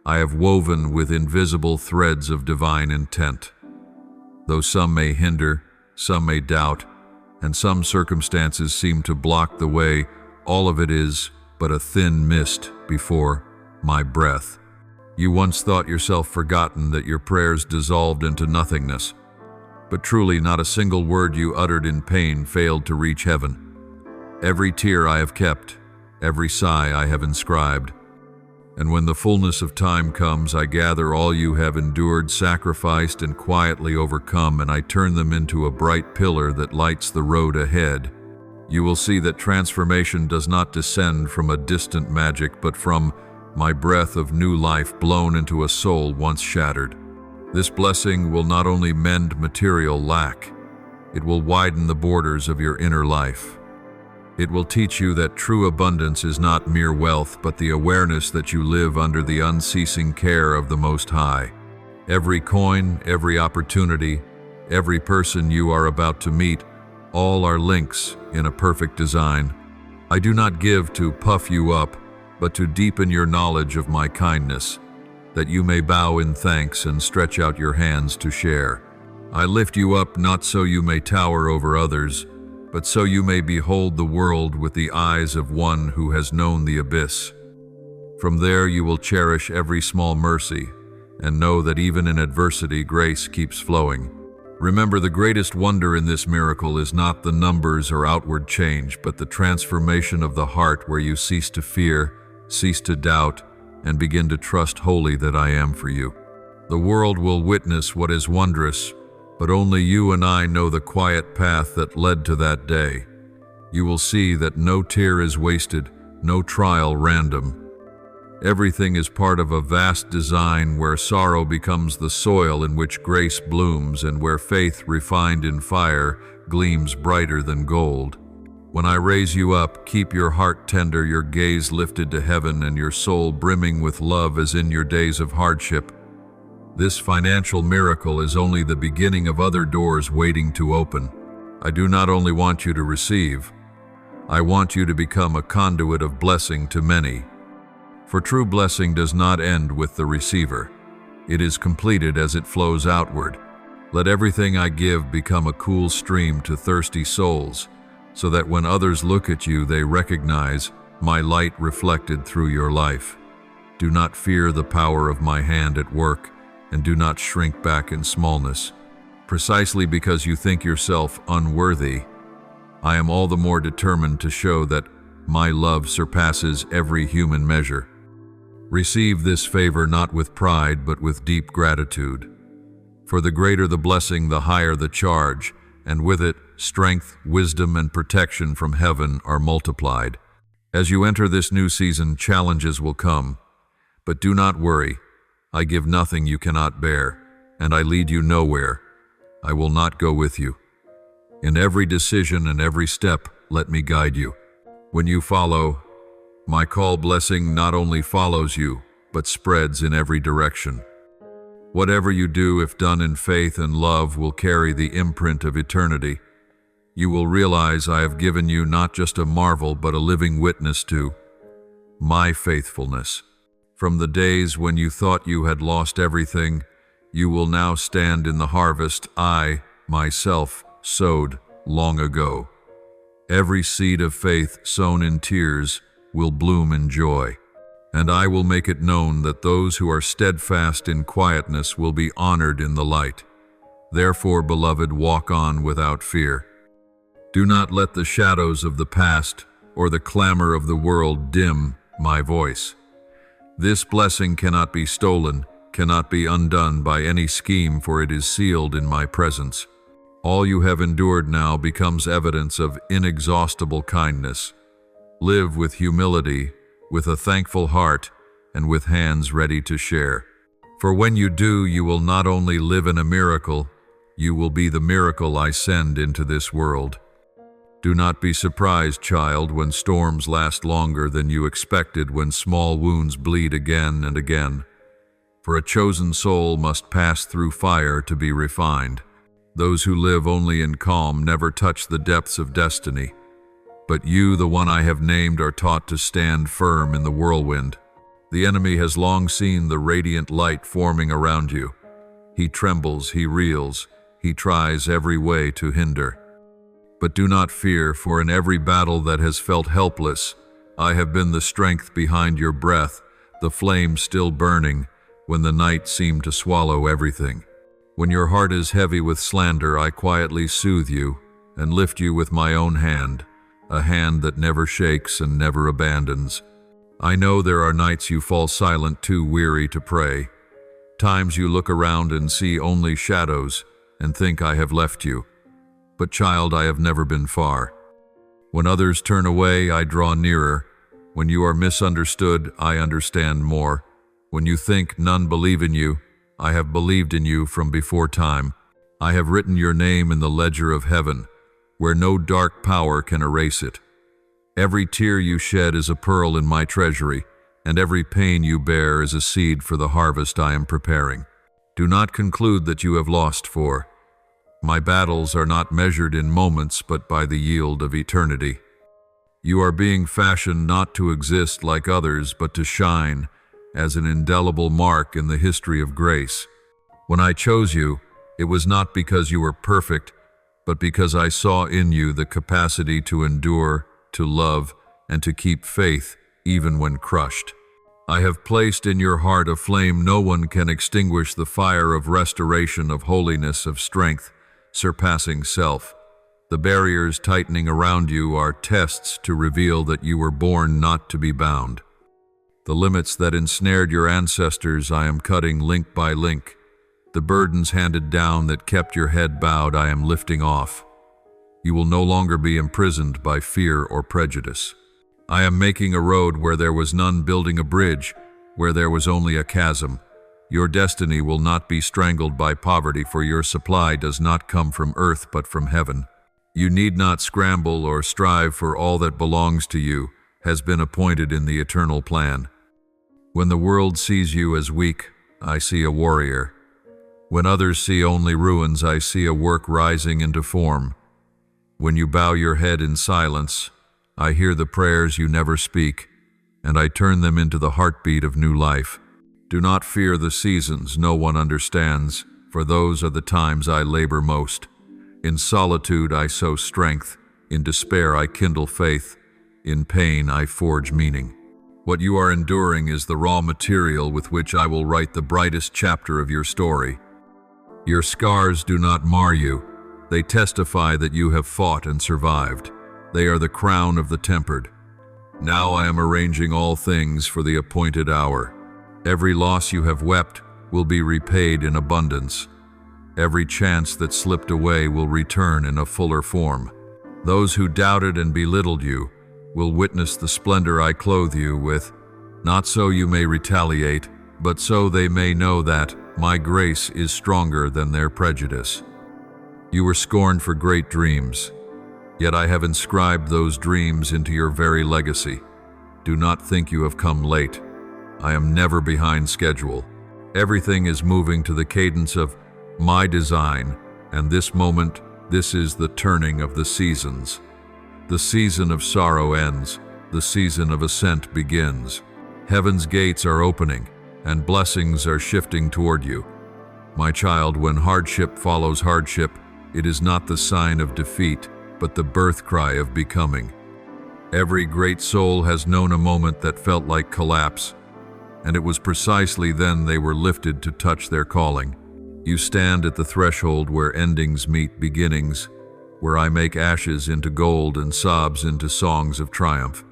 I have woven with invisible threads of divine intent. Though some may hinder, some may doubt, and some circumstances seem to block the way, all of it is but a thin mist before my breath. You once thought yourself forgotten, that your prayers dissolved into nothingness. But truly not a single word you uttered in pain failed to reach heaven. Every tear I have kept, every sigh I have inscribed. And when the fullness of time comes, I gather all you have endured, sacrificed, and quietly overcome, and I turn them into a bright pillar that lights the road ahead. You will see that transformation does not descend from a distant magic, but from my breath of new life blown into a soul once shattered. This blessing will not only mend material lack, it will widen the borders of your inner life. It will teach you that true abundance is not mere wealth, but the awareness that you live under the unceasing care of the Most High. Every coin, every opportunity, every person you are about to meet, all are links in a perfect design. I do not give to puff you up, but to deepen your knowledge of my kindness, that you may bow in thanks and stretch out your hands to share. I lift you up not so you may tower over others, but so you may behold the world with the eyes of one who has known the abyss. From there you will cherish every small mercy and know that even in adversity grace keeps flowing. Remember, the greatest wonder in this miracle is not the numbers or outward change, but the transformation of the heart, where you cease to fear, cease to doubt, and begin to trust wholly that I am for you. The world will witness what is wondrous, but only you and I know the quiet path that led to that day. You will see that no tear is wasted, no trial random. Everything is part of a vast design where sorrow becomes the soil in which grace blooms, and where faith refined in fire gleams brighter than gold. When I raise you up, keep your heart tender, your gaze lifted to heaven, and your soul brimming with love as in your days of hardship. This financial miracle is only the beginning of other doors waiting to open. I do not only want you to receive, I want you to become a conduit of blessing to many. For true blessing does not end with the receiver. It is completed as it flows outward. Let everything I give become a cool stream to thirsty souls, so that when others look at you, they recognize my light reflected through your life. Do not fear the power of my hand at work, and do not shrink back in smallness. Precisely because you think yourself unworthy, I am all the more determined to show that my love surpasses every human measure. Receive this favor not with pride, but with deep gratitude. For the greater the blessing, the higher the charge, and with it, strength, wisdom, and protection from heaven are multiplied. As you enter this new season, challenges will come. But do not worry. I give nothing you cannot bear, and I lead you nowhere. I will not go with you. In every decision and every step, let me guide you. When you follow, my call blessing not only follows you, but spreads in every direction. Whatever you do, if done in faith and love, will carry the imprint of eternity. You will realize I have given you not just a marvel, but a living witness to my faithfulness. From the days when you thought you had lost everything, you will now stand in the harvest I, myself, sowed long ago. Every seed of faith sown in tears will bloom in joy. And I will make it known that those who are steadfast in quietness will be honored in the light. Therefore, beloved, walk on without fear. Do not let the shadows of the past or the clamor of the world dim my voice. This blessing cannot be stolen, cannot be undone by any scheme, for it is sealed in my presence. All you have endured now becomes evidence of inexhaustible kindness. Live with humility, with a thankful heart, and with hands ready to share. For when you do, you will not only live in a miracle, you will be the miracle I send into this world. Do not be surprised, child, when storms last longer than you expected, when small wounds bleed again and again. For a chosen soul must pass through fire to be refined. Those who live only in calm never touch the depths of destiny. But you, the one I have named, are taught to stand firm in the whirlwind. The enemy has long seen the radiant light forming around you. He trembles, he reels, he tries every way to hinder. But do not fear, for in every battle that has felt helpless, I have been the strength behind your breath, the flame still burning, when the night seemed to swallow everything. When your heart is heavy with slander, I quietly soothe you and lift you with my own hand, a hand that never shakes and never abandons. I know there are nights you fall silent, too weary to pray. Times you look around and see only shadows and think I have left you. But child, I have never been far. When others turn away, I draw nearer. When you are misunderstood, I understand more. When you think none believe in you, I have believed in you from before time. I have written your name in the ledger of heaven, where no dark power can erase it. Every tear you shed is a pearl in my treasury, and every pain you bear is a seed for the harvest I am preparing. Do not conclude that you have lost, for my battles are not measured in moments, but by the yield of eternity. You are being fashioned not to exist like others, but to shine as an indelible mark in the history of grace. When I chose you, it was not because you were perfect, but because I saw in you the capacity to endure, to love, and to keep faith even when crushed. I have placed in your heart a flame no one can extinguish, the fire of restoration, of holiness, of strength, surpassing self. The barriers tightening around you are tests to reveal that you were born not to be bound. The limits that ensnared your ancestors I am cutting link by link. The burdens handed down that kept your head bowed I am lifting off. You will no longer be imprisoned by fear or prejudice. I am making a road where there was none, building a bridge where there was only a chasm. Your destiny will not be strangled by poverty, for your supply does not come from earth but from heaven. You need not scramble or strive, for all that belongs to you has been appointed in the eternal plan. When the world sees you as weak, I see a warrior. When others see only ruins, I see a work rising into form. When you bow your head in silence, I hear the prayers you never speak, and I turn them into the heartbeat of new life. Do not fear the seasons no one understands, for those are the times I labor most. In solitude I sow strength, in despair I kindle faith, in pain I forge meaning. What you are enduring is the raw material with which I will write the brightest chapter of your story. Your scars do not mar you. They testify that you have fought and survived. They are the crown of the tempered. Now I am arranging all things for the appointed hour. Every loss you have wept will be repaid in abundance. Every chance that slipped away will return in a fuller form. Those who doubted and belittled you will witness the splendor I clothe you with, not so you may retaliate, but so they may know that my grace is stronger than their prejudice. You were scorned for great dreams, yet I have inscribed those dreams into your very legacy. Do not think you have come late. I am never behind schedule. Everything is moving to the cadence of my design, and this moment, this is the turning of the seasons. The season of sorrow ends, the season of ascent begins. Heaven's gates are opening, and blessings are shifting toward you. My child, when hardship follows hardship, it is not the sign of defeat, but the birth cry of becoming. Every great soul has known a moment that felt like collapse, and it was precisely then they were lifted to touch their calling. You stand at the threshold where endings meet beginnings, where I make ashes into gold and sobs into songs of triumph.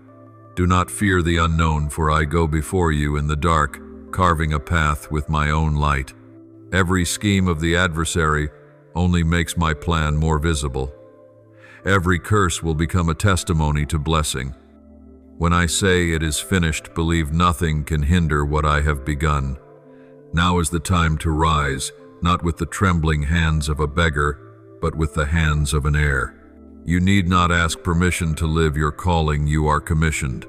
Do not fear the unknown, for I go before you in the dark, carving a path with my own light. Every scheme of the adversary only makes my plan more visible. Every curse will become a testimony to blessing. When I say it is finished, believe nothing can hinder what I have begun. Now is the time to rise, not with the trembling hands of a beggar, but with the hands of an heir. You need not ask permission to live your calling, you are commissioned.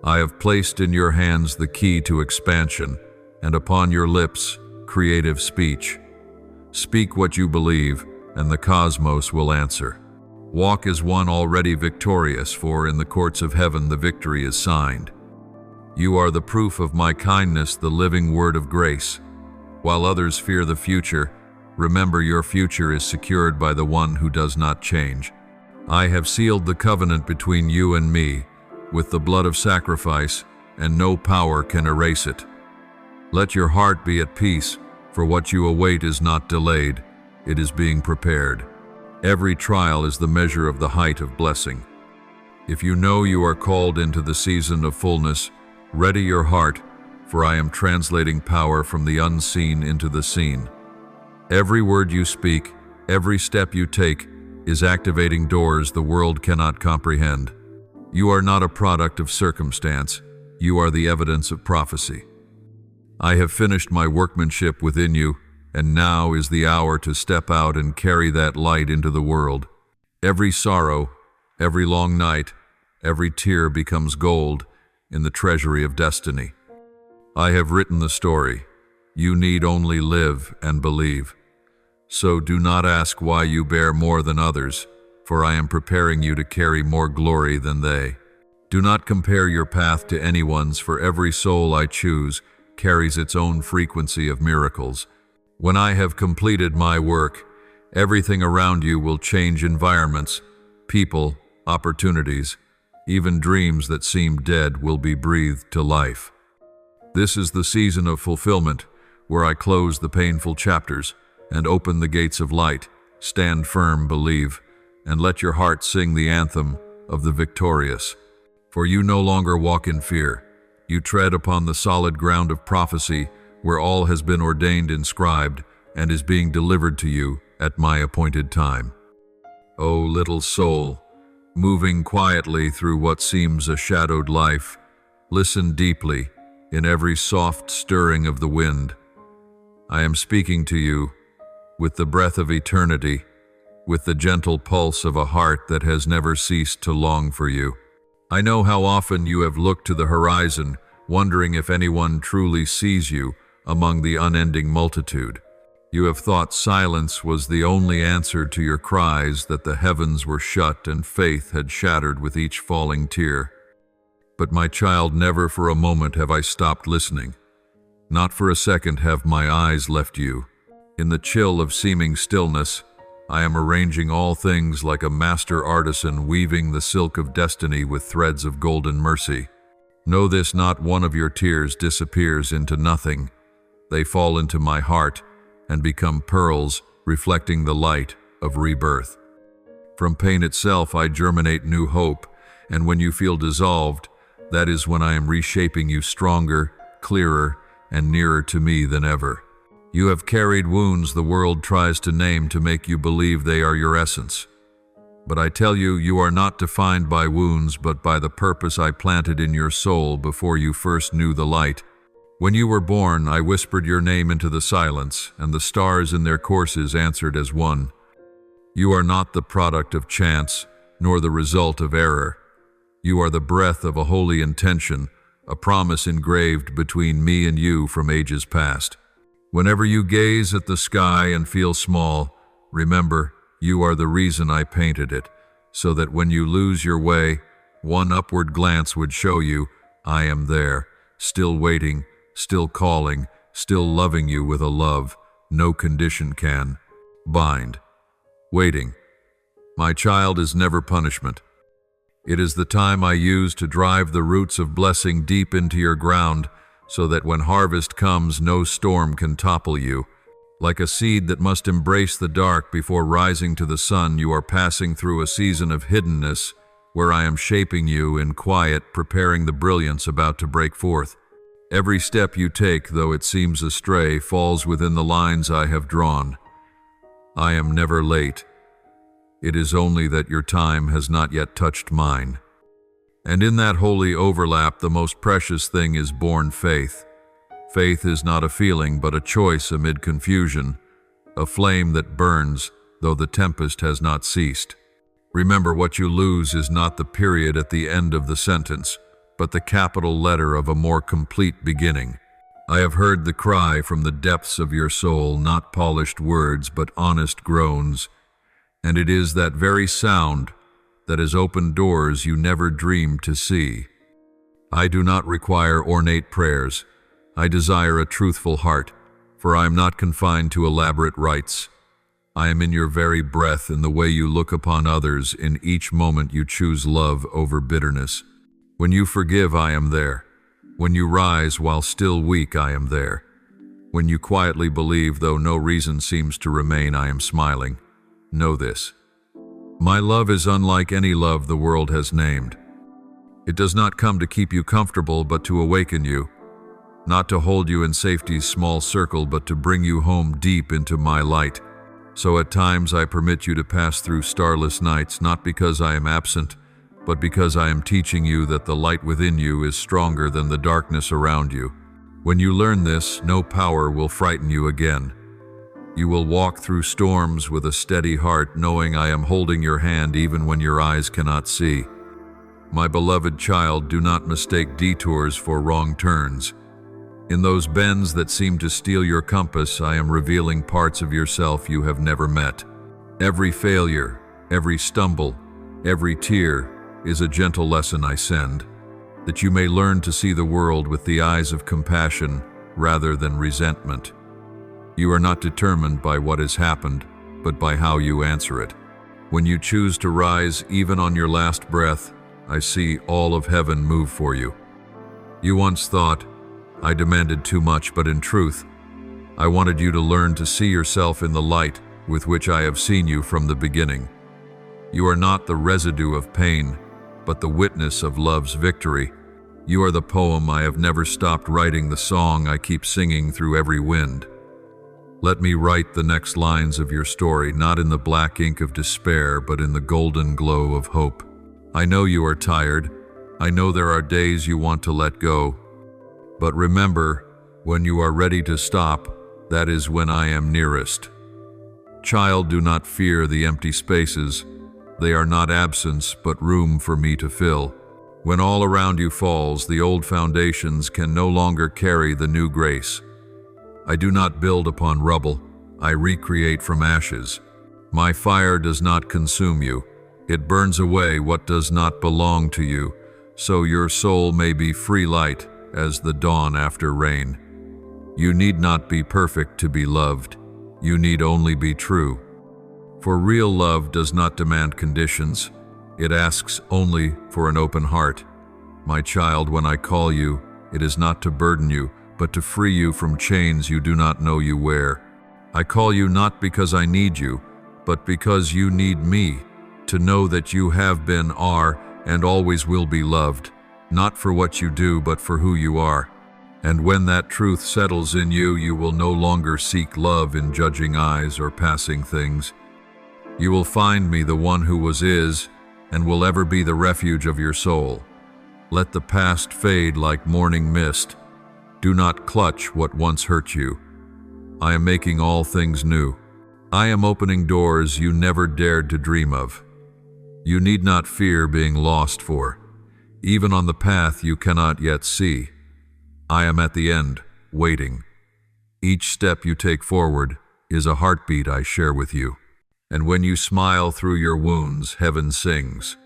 I have placed in your hands the key to expansion, and upon your lips, creative speech. Speak what you believe, and the cosmos will answer. Walk as one already victorious, for in the courts of heaven the victory is signed. You are the proof of my kindness, the living word of grace. While others fear the future, remember your future is secured by the one who does not change. I have sealed the covenant between you and me with the blood of sacrifice, and no power can erase it. Let your heart be at peace, for what you await is not delayed, it is being prepared. Every trial is the measure of the height of blessing. If you know you are called into the season of fullness, ready your heart, for I am translating power from the unseen into the seen. Every word you speak, every step you take, is activating doors the world cannot comprehend. You are not a product of circumstance, you are the evidence of prophecy. I have finished my workmanship within you, and now is the hour to step out and carry that light into the world. Every sorrow, every long night, every tear becomes gold in the treasury of destiny. I have written the story. You need only live and believe. So do not ask why you bear more than others, for I am preparing you to carry more glory than they. Do not compare your path to anyone's, for every soul I choose carries its own frequency of miracles. When I have completed my work, everything around you will change environments, people, opportunities, even dreams that seemed dead will be breathed to life. This is the season of fulfillment, where I close the painful chapters and open the gates of light. Stand firm, believe, and let your heart sing the anthem of the victorious. For you no longer walk in fear. You tread upon the solid ground of prophecy, where all has been ordained, inscribed, and is being delivered to you at my appointed time. O little soul, moving quietly through what seems a shadowed life, listen deeply in every soft stirring of the wind. I am speaking to you with the breath of eternity, with the gentle pulse of a heart that has never ceased to long for you. I know how often you have looked to the horizon, wondering if anyone truly sees you among the unending multitude. You have thought silence was the only answer to your cries, that the heavens were shut and faith had shattered with each falling tear. But my child, never for a moment have I stopped listening. Not for a second have my eyes left you. In the chill of seeming stillness, I am arranging all things like a master artisan weaving the silk of destiny with threads of golden mercy. Know this, not one of your tears disappears into nothing. They fall into my heart and become pearls reflecting the light of rebirth. From pain itself I germinate new hope, and when you feel dissolved, that is when I am reshaping you stronger, clearer, and nearer to me than ever. You have carried wounds the world tries to name to make you believe they are your essence. But I tell you, you are not defined by wounds, but by the purpose I planted in your soul before you first knew the light. When you were born, I whispered your name into the silence, and the stars in their courses answered as one. You are not the product of chance, nor the result of error. You are the breath of a holy intention, a promise engraved between me and you from ages past. Whenever you gaze at the sky and feel small, remember, you are the reason I painted it, so that when you lose your way, one upward glance would show you, I am there, still waiting, still calling, still loving you with a love no condition can bind. Waiting. My child, is never punishment. It is the time I use to drive the roots of blessing deep into your ground, so that when harvest comes, no storm can topple you. Like a seed that must embrace the dark before rising to the sun, you are passing through a season of hiddenness, where I am shaping you in quiet, preparing the brilliance about to break forth. Every step you take, though it seems astray, falls within the lines I have drawn. I am never late. It is only that your time has not yet touched mine. And in that holy overlap, the most precious thing is born faith. Faith is not a feeling, but a choice amid confusion, a flame that burns, though the tempest has not ceased. Remember, what you lose is not the period at the end of the sentence, but the capital letter of a more complete beginning. I have heard the cry from the depths of your soul, not polished words, but honest groans, and it is that very sound that has opened doors you never dreamed to see. I do not require ornate prayers. I desire a truthful heart, for I am not confined to elaborate rites. I am in your very breath, in the way you look upon others, in each moment you choose love over bitterness. When you forgive, I am there. When you rise while still weak, I am there. When you quietly believe, though no reason seems to remain, I am smiling. Know this. My love is unlike any love the world has named. It does not come to keep you comfortable, but to awaken you. Not to hold you in safety's small circle, but to bring you home deep into my light. So at times I permit you to pass through starless nights, not because I am absent, but because I am teaching you that the light within you is stronger than the darkness around you. When you learn this, no power will frighten you again. You will walk through storms with a steady heart, knowing I am holding your hand even when your eyes cannot see. My beloved child, do not mistake detours for wrong turns. In those bends that seem to steal your compass, I am revealing parts of yourself you have never met. Every failure, every stumble, every tear is a gentle lesson I send, that you may learn to see the world with the eyes of compassion rather than resentment. You are not determined by what has happened, but by how you answer it. When you choose to rise, even on your last breath, I see all of heaven move for you. You once thought, I demanded too much, but in truth, I wanted you to learn to see yourself in the light with which I have seen you from the beginning. You are not the residue of pain, but the witness of love's victory. You are the poem I have never stopped writing, the song I keep singing through every wind. Let me write the next lines of your story, not in the black ink of despair, but in the golden glow of hope. I know you are tired. I know there are days you want to let go. But remember, when you are ready to stop, that is when I am nearest. Child, do not fear the empty spaces. They are not absence, but room for me to fill. When all around you falls, the old foundations can no longer carry the new grace. I do not build upon rubble. I recreate from ashes. My fire does not consume you. It burns away what does not belong to you, so your soul may be free light as the dawn after rain. You need not be perfect to be loved. You need only be true. For real love does not demand conditions. It asks only for an open heart. My child, when I call you, it is not to burden you, but to free you from chains you do not know you wear. I call you not because I need you, but because you need me, to know that you have been, are, and always will be loved, not for what you do, but for who you are. And when that truth settles in you, you will no longer seek love in judging eyes or passing things. You will find me, the one who was, is, and will ever be the refuge of your soul. Let the past fade like morning mist. Do not clutch what once hurt you. I am making all things new. I am opening doors you never dared to dream of. You need not fear being lost for, even on the path you cannot yet see. I am at the end, waiting. Each step you take forward is a heartbeat I share with you. And when you smile through your wounds, heaven sings.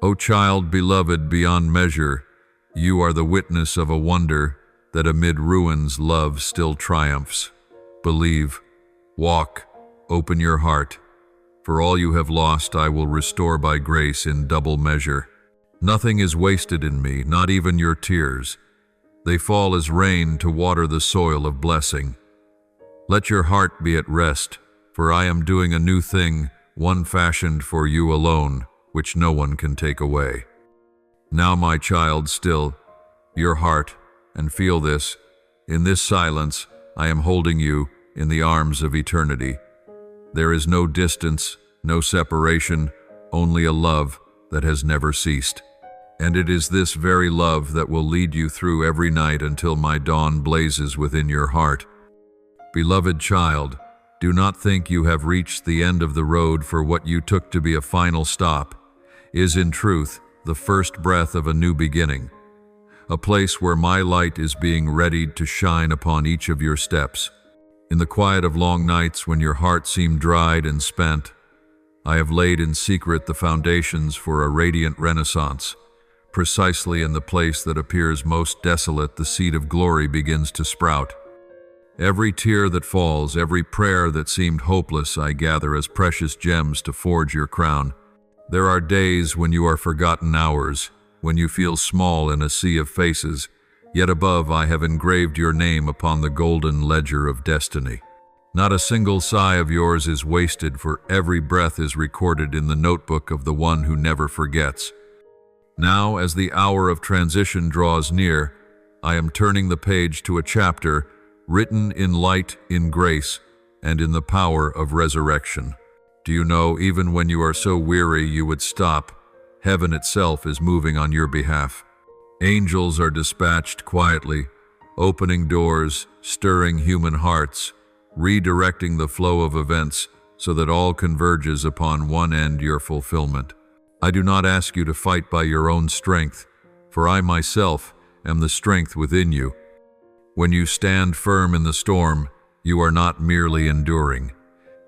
O child beloved beyond measure, you are the witness of a wonder that amid ruins love still triumphs. Believe, walk, open your heart. For all you have lost I will restore by grace in double measure. Nothing is wasted in me, not even your tears. They fall as rain to water the soil of blessing. Let your heart be at rest, for I am doing a new thing, one fashioned for you alone, which no one can take away. Now, my child, still your heart, and feel this. In this silence, I am holding you in the arms of eternity. There is no distance, no separation, only a love that has never ceased. And it is this very love that will lead you through every night until my dawn blazes within your heart. Beloved child, do not think you have reached the end of the road, for what you took to be a final stop is in truth the first breath of a new beginning, a place where my light is being readied to shine upon each of your steps. In the quiet of long nights when your heart seemed dried and spent, I have laid in secret the foundations for a radiant renaissance. Precisely in the place that appears most desolate, the seed of glory begins to sprout. Every tear that falls, every prayer that seemed hopeless, I gather as precious gems to forge your crown. There are days when you are forgotten hours, when you feel small in a sea of faces, yet above I have engraved your name upon the golden ledger of destiny. Not a single sigh of yours is wasted, for every breath is recorded in the notebook of the one who never forgets. Now, as the hour of transition draws near, I am turning the page to a chapter written in light, in grace, and in the power of resurrection. Do you know, even when you are so weary you would stop, heaven itself is moving on your behalf. Angels are dispatched quietly, opening doors, stirring human hearts, redirecting the flow of events so that all converges upon one end, your fulfillment. I do not ask you to fight by your own strength, for I myself am the strength within you. When you stand firm in the storm, you are not merely enduring.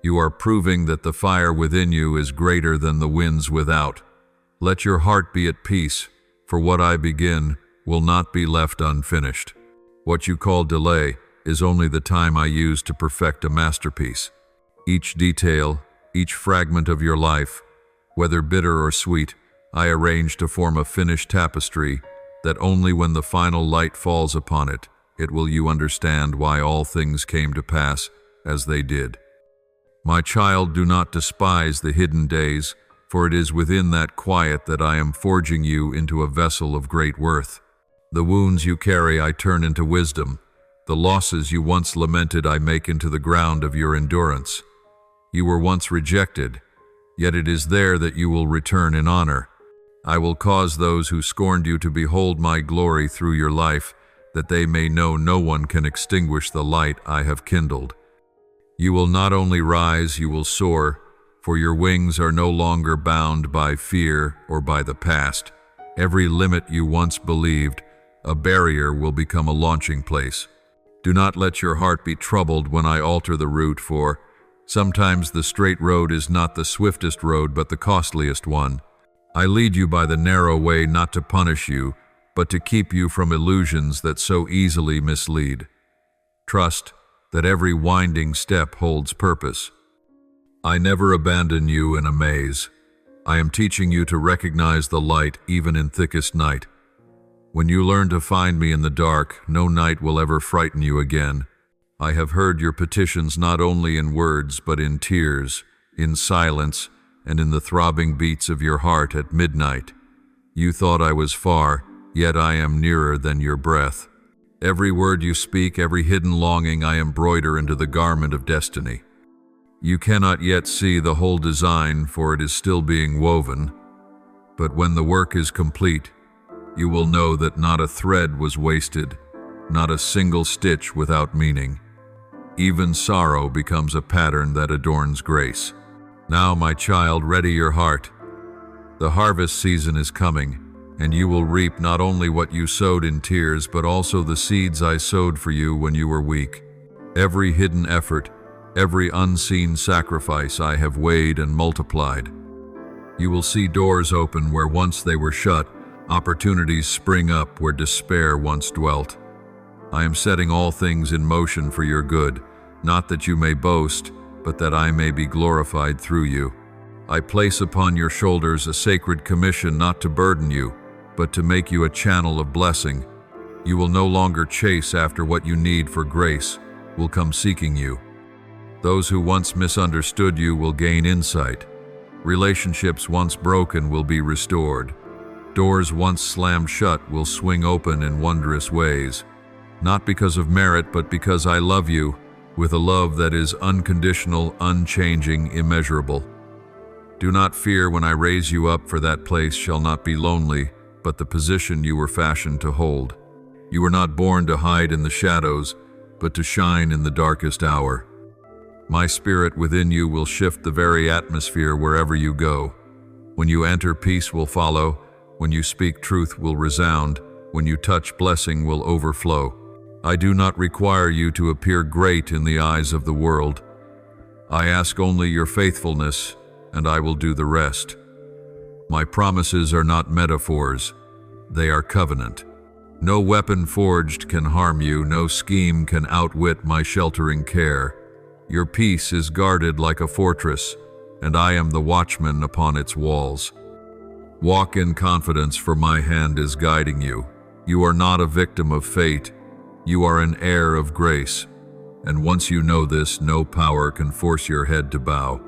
You are proving that the fire within you is greater than the winds without. Let your heart be at peace, for what I begin will not be left unfinished. What you call delay is only the time I use to perfect a masterpiece. Each detail, each fragment of your life, whether bitter or sweet, I arrange to form a finished tapestry that only when the final light falls upon it, will you understand why all things came to pass as they did. My child, do not despise the hidden days, for it is within that quiet that I am forging you into a vessel of great worth. The wounds you carry I turn into wisdom. The losses you once lamented I make into the ground of your endurance. You were once rejected, yet it is there that you will return in honor. I will cause those who scorned you to behold my glory through your life, that they may know no one can extinguish the light I have kindled. You will not only rise, you will soar, for your wings are no longer bound by fear or by the past. Every limit you once believed a barrier will become a launching place. Do not let your heart be troubled when I alter the route, for sometimes the straight road is not the swiftest road, but the costliest one. I lead you by the narrow way not to punish you, but to keep you from illusions that so easily mislead. Trust that every winding step holds purpose. I never abandon you in a maze. I am teaching you to recognize the light even in thickest night. When you learn to find me in the dark, no night will ever frighten you again. I have heard your petitions not only in words, but in tears, in silence, and in the throbbing beats of your heart at midnight. You thought I was far, yet I am nearer than your breath. Every word you speak, every hidden longing I embroider into the garment of destiny. You cannot yet see the whole design, for it is still being woven. But when the work is complete, you will know that not a thread was wasted, not a single stitch without meaning. Even sorrow becomes a pattern that adorns grace. Now, my child, ready your heart. The harvest season is coming, and you will reap not only what you sowed in tears, but also the seeds I sowed for you when you were weak. Every hidden effort, every unseen sacrifice I have weighed and multiplied. You will see doors open where once they were shut, opportunities spring up where despair once dwelt. I am setting all things in motion for your good, not that you may boast, but that I may be glorified through you. I place upon your shoulders a sacred commission not to burden you, but to make you a channel of blessing. You will no longer chase after what you need, for grace will come seeking you. Those who once misunderstood you will gain insight. Relationships once broken will be restored. Doors once slammed shut will swing open in wondrous ways. Not because of merit, but because I love you, with a love that is unconditional, unchanging, immeasurable. Do not fear when I raise you up, for that place shall not be lonely, but the position you were fashioned to hold. You were not born to hide in the shadows, but to shine in the darkest hour. My spirit within you will shift the very atmosphere wherever you go. When you enter, peace will follow. When you speak, truth will resound. When you touch, blessing will overflow. I do not require you to appear great in the eyes of the world. I ask only your faithfulness, and I will do the rest. My promises are not metaphors. They are covenant. No weapon forged can harm you. No scheme can outwit my sheltering care. Your peace is guarded like a fortress, and I am the watchman upon its walls. Walk in confidence, for my hand is guiding you. You are not a victim of fate. You are an heir of grace. And once you know this, no power can force your head to bow.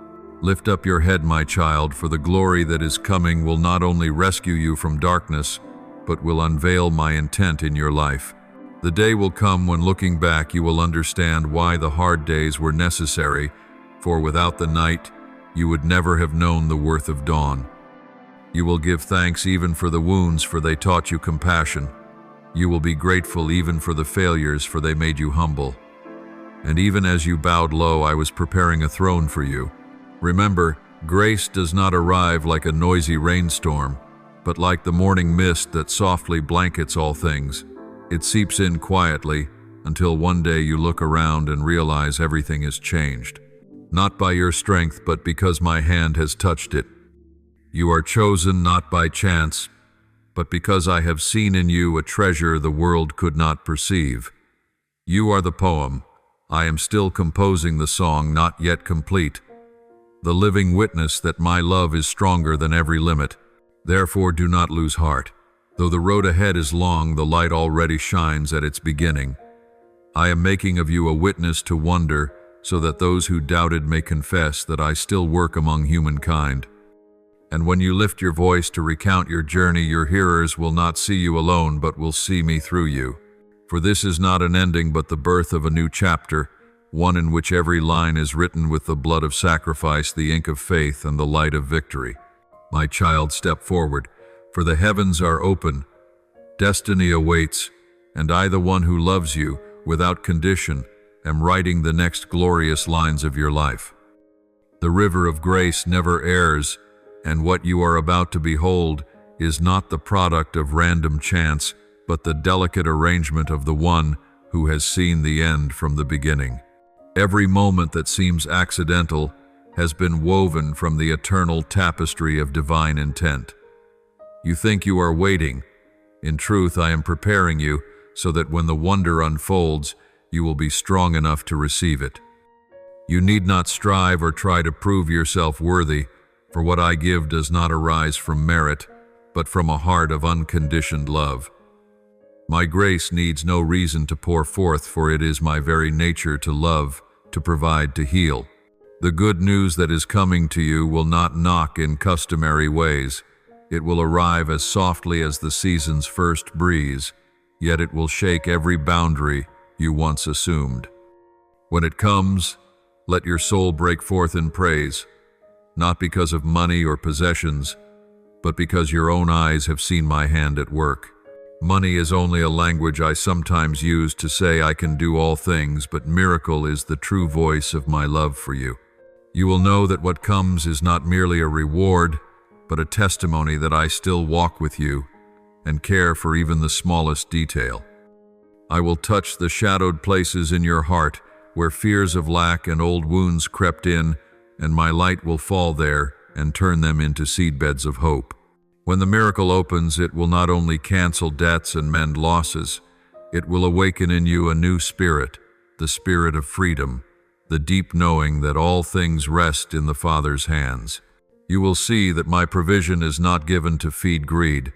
Lift up your head, my child, for the glory that is coming will not only rescue you from darkness, but will unveil my intent in your life. The day will come when, looking back, you will understand why the hard days were necessary, for without the night, you would never have known the worth of dawn. You will give thanks even for the wounds, for they taught you compassion. You will be grateful even for the failures, for they made you humble. And even as you bowed low, I was preparing a throne for you. Remember, grace does not arrive like a noisy rainstorm, but like the morning mist that softly blankets all things. It seeps in quietly until one day you look around and realize everything is changed. Not by your strength, but because my hand has touched it. You are chosen not by chance, but because I have seen in you a treasure the world could not perceive. You are the poem. I am still composing the song, not yet complete. The living witness that my love is stronger than every limit. Therefore, do not lose heart. Though the road ahead is long, the light already shines at its beginning. I am making of you a witness to wonder, so that those who doubted may confess that I still work among humankind. And when you lift your voice to recount your journey, your hearers will not see you alone, but will see me through you. For this is not an ending, but the birth of a new chapter, one in which every line is written with the blood of sacrifice, the ink of faith, and the light of victory. My child, step forward, for the heavens are open. Destiny awaits, and I, the one who loves you, without condition, am writing the next glorious lines of your life. The river of grace never errs, and what you are about to behold is not the product of random chance, but the delicate arrangement of the one who has seen the end from the beginning. Every moment that seems accidental has been woven from the eternal tapestry of divine intent. You think you are waiting. In truth, I am preparing you so that when the wonder unfolds, you will be strong enough to receive it. You need not strive or try to prove yourself worthy, for what I give does not arise from merit, but from a heart of unconditioned love. My grace needs no reason to pour forth, for it is my very nature to love, to provide, to heal. The good news that is coming to you will not knock in customary ways. It will arrive as softly as the season's first breeze, yet it will shake every boundary you once assumed. When it comes, let your soul break forth in praise, not because of money or possessions, but because your own eyes have seen my hand at work. Money is only a language I sometimes use to say I can do all things, but miracle is the true voice of my love for you. You will know that what comes is not merely a reward, but a testimony that I still walk with you and care for even the smallest detail. I will touch the shadowed places in your heart where fears of lack and old wounds crept in, and my light will fall there and turn them into seedbeds of hope. When the miracle opens, it will not only cancel debts and mend losses, it will awaken in you a new spirit, the spirit of freedom, the deep knowing that all things rest in the Father's hands. You will see that my provision is not given to feed greed,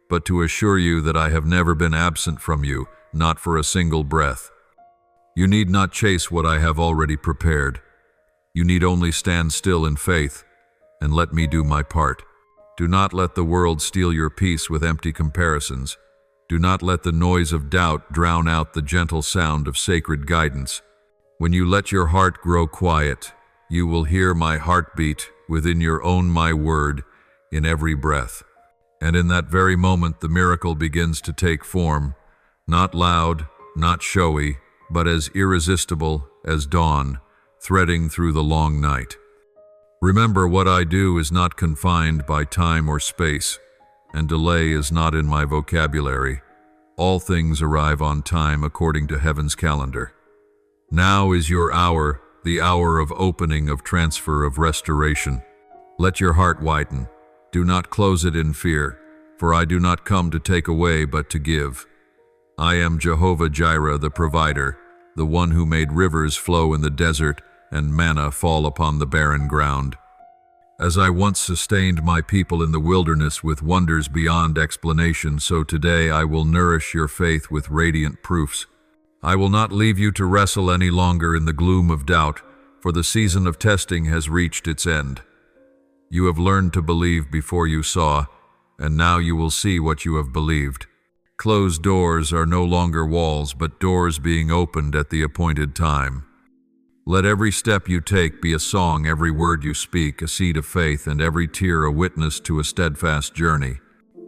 but to assure you that I have never been absent from you, not for a single breath. You need not chase what I have already prepared. You need only stand still in faith and let me do my part. Do not let the world steal your peace with empty comparisons. Do not let the noise of doubt drown out the gentle sound of sacred guidance. When you let your heart grow quiet, you will hear my heartbeat within your own my word in every breath. And in that very moment, the miracle begins to take form, not loud, not showy, but as irresistible as dawn, threading through the long night. Remember, what I do is not confined by time or space, and delay is not in my vocabulary. All things arrive on time according to heaven's calendar. Now is your hour, the hour of opening, of transfer, of restoration. Let your heart widen. Do not close it in fear, for I do not come to take away but to give. I am Jehovah Jireh, the provider, the one who made rivers flow in the desert and manna fall upon the barren ground. As I once sustained my people in the wilderness with wonders beyond explanation, so today I will nourish your faith with radiant proofs. I will not leave you to wrestle any longer in the gloom of doubt, for the season of testing has reached its end. You have learned to believe before you saw, and now you will see what you have believed. Closed doors are no longer walls, but doors being opened at the appointed time. Let every step you take be a song, every word you speak a seed of faith, and every tear a witness to a steadfast journey.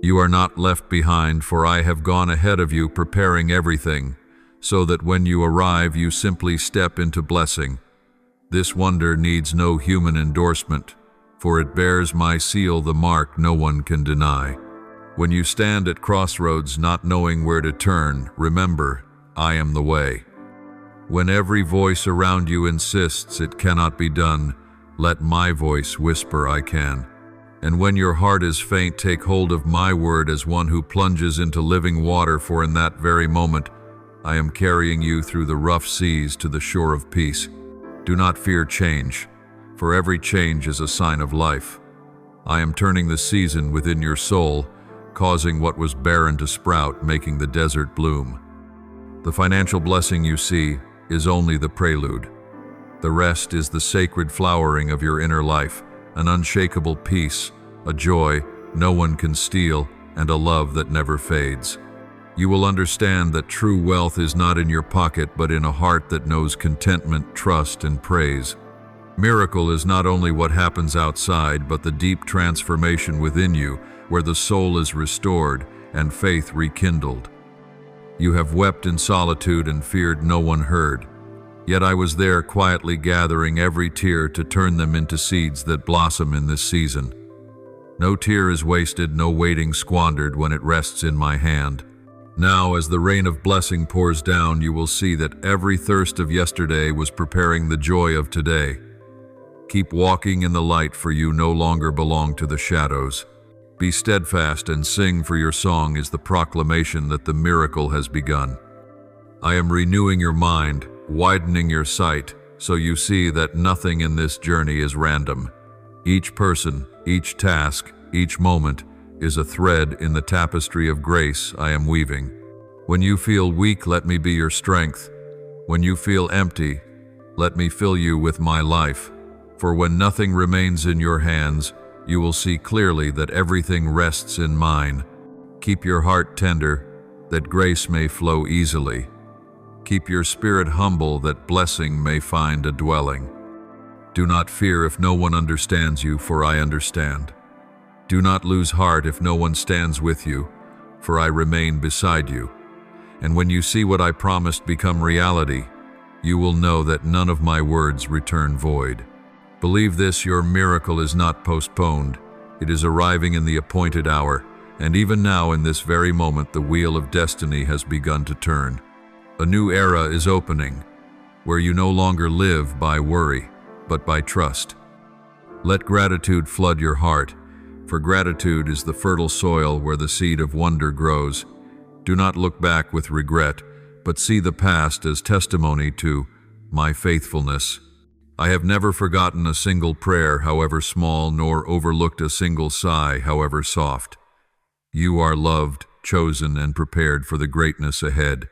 You are not left behind, for I have gone ahead of you, preparing everything, so that when you arrive you simply step into blessing. This wonder needs no human endorsement, for it bears my seal, the mark no one can deny. When you stand at crossroads not knowing where to turn, remember, I am the way. When every voice around you insists it cannot be done, let my voice whisper I can. And when your heart is faint, take hold of my word as one who plunges into living water, for in that very moment I am carrying you through the rough seas to the shore of peace. Do not fear change, for every change is a sign of life. I am turning the season within your soul, causing what was barren to sprout, making the desert bloom. The financial blessing you see is only the prelude. The rest is the sacred flowering of your inner life, an unshakable peace, a joy no one can steal, and a love that never fades. You will understand that true wealth is not in your pocket, but in a heart that knows contentment, trust, and praise. Miracle is not only what happens outside, but the deep transformation within you, where the soul is restored and faith rekindled. You have wept in solitude and feared no one heard, Yet I was there quietly gathering every tear to turn them into seeds that blossom in this season. No tear is wasted, no waiting squandered when it rests in my hand. Now, as the rain of blessing pours down, you will see that every thirst of yesterday was preparing the joy of today. Keep walking in the light, for you no longer belong to the shadows. Be steadfast and sing, for your song is the proclamation that the miracle has begun. I am renewing your mind, widening your sight, so you see that nothing in this journey is random. Each person, each task, each moment is a thread in the tapestry of grace I am weaving. When you feel weak, let me be your strength. When you feel empty, let me fill you with my life. For when nothing remains in your hands, you will see clearly that everything rests in mine. Keep your heart tender, that grace may flow easily. Keep your spirit humble, that blessing may find a dwelling. Do not fear if no one understands you, for I understand. Do not lose heart if no one stands with you, for I remain beside you. And when you see what I promised become reality, you will know that none of my words return void. Believe this, your miracle is not postponed. It is arriving in the appointed hour, and even now in this very moment the wheel of destiny has begun to turn. A new era is opening, where you no longer live by worry, but by trust. Let gratitude flood your heart, for gratitude is the fertile soil where the seed of wonder grows. Do not look back with regret, but see the past as testimony to my faithfulness. I have never forgotten a single prayer, however small, nor overlooked a single sigh, however soft. You are loved, chosen, and prepared for the greatness ahead.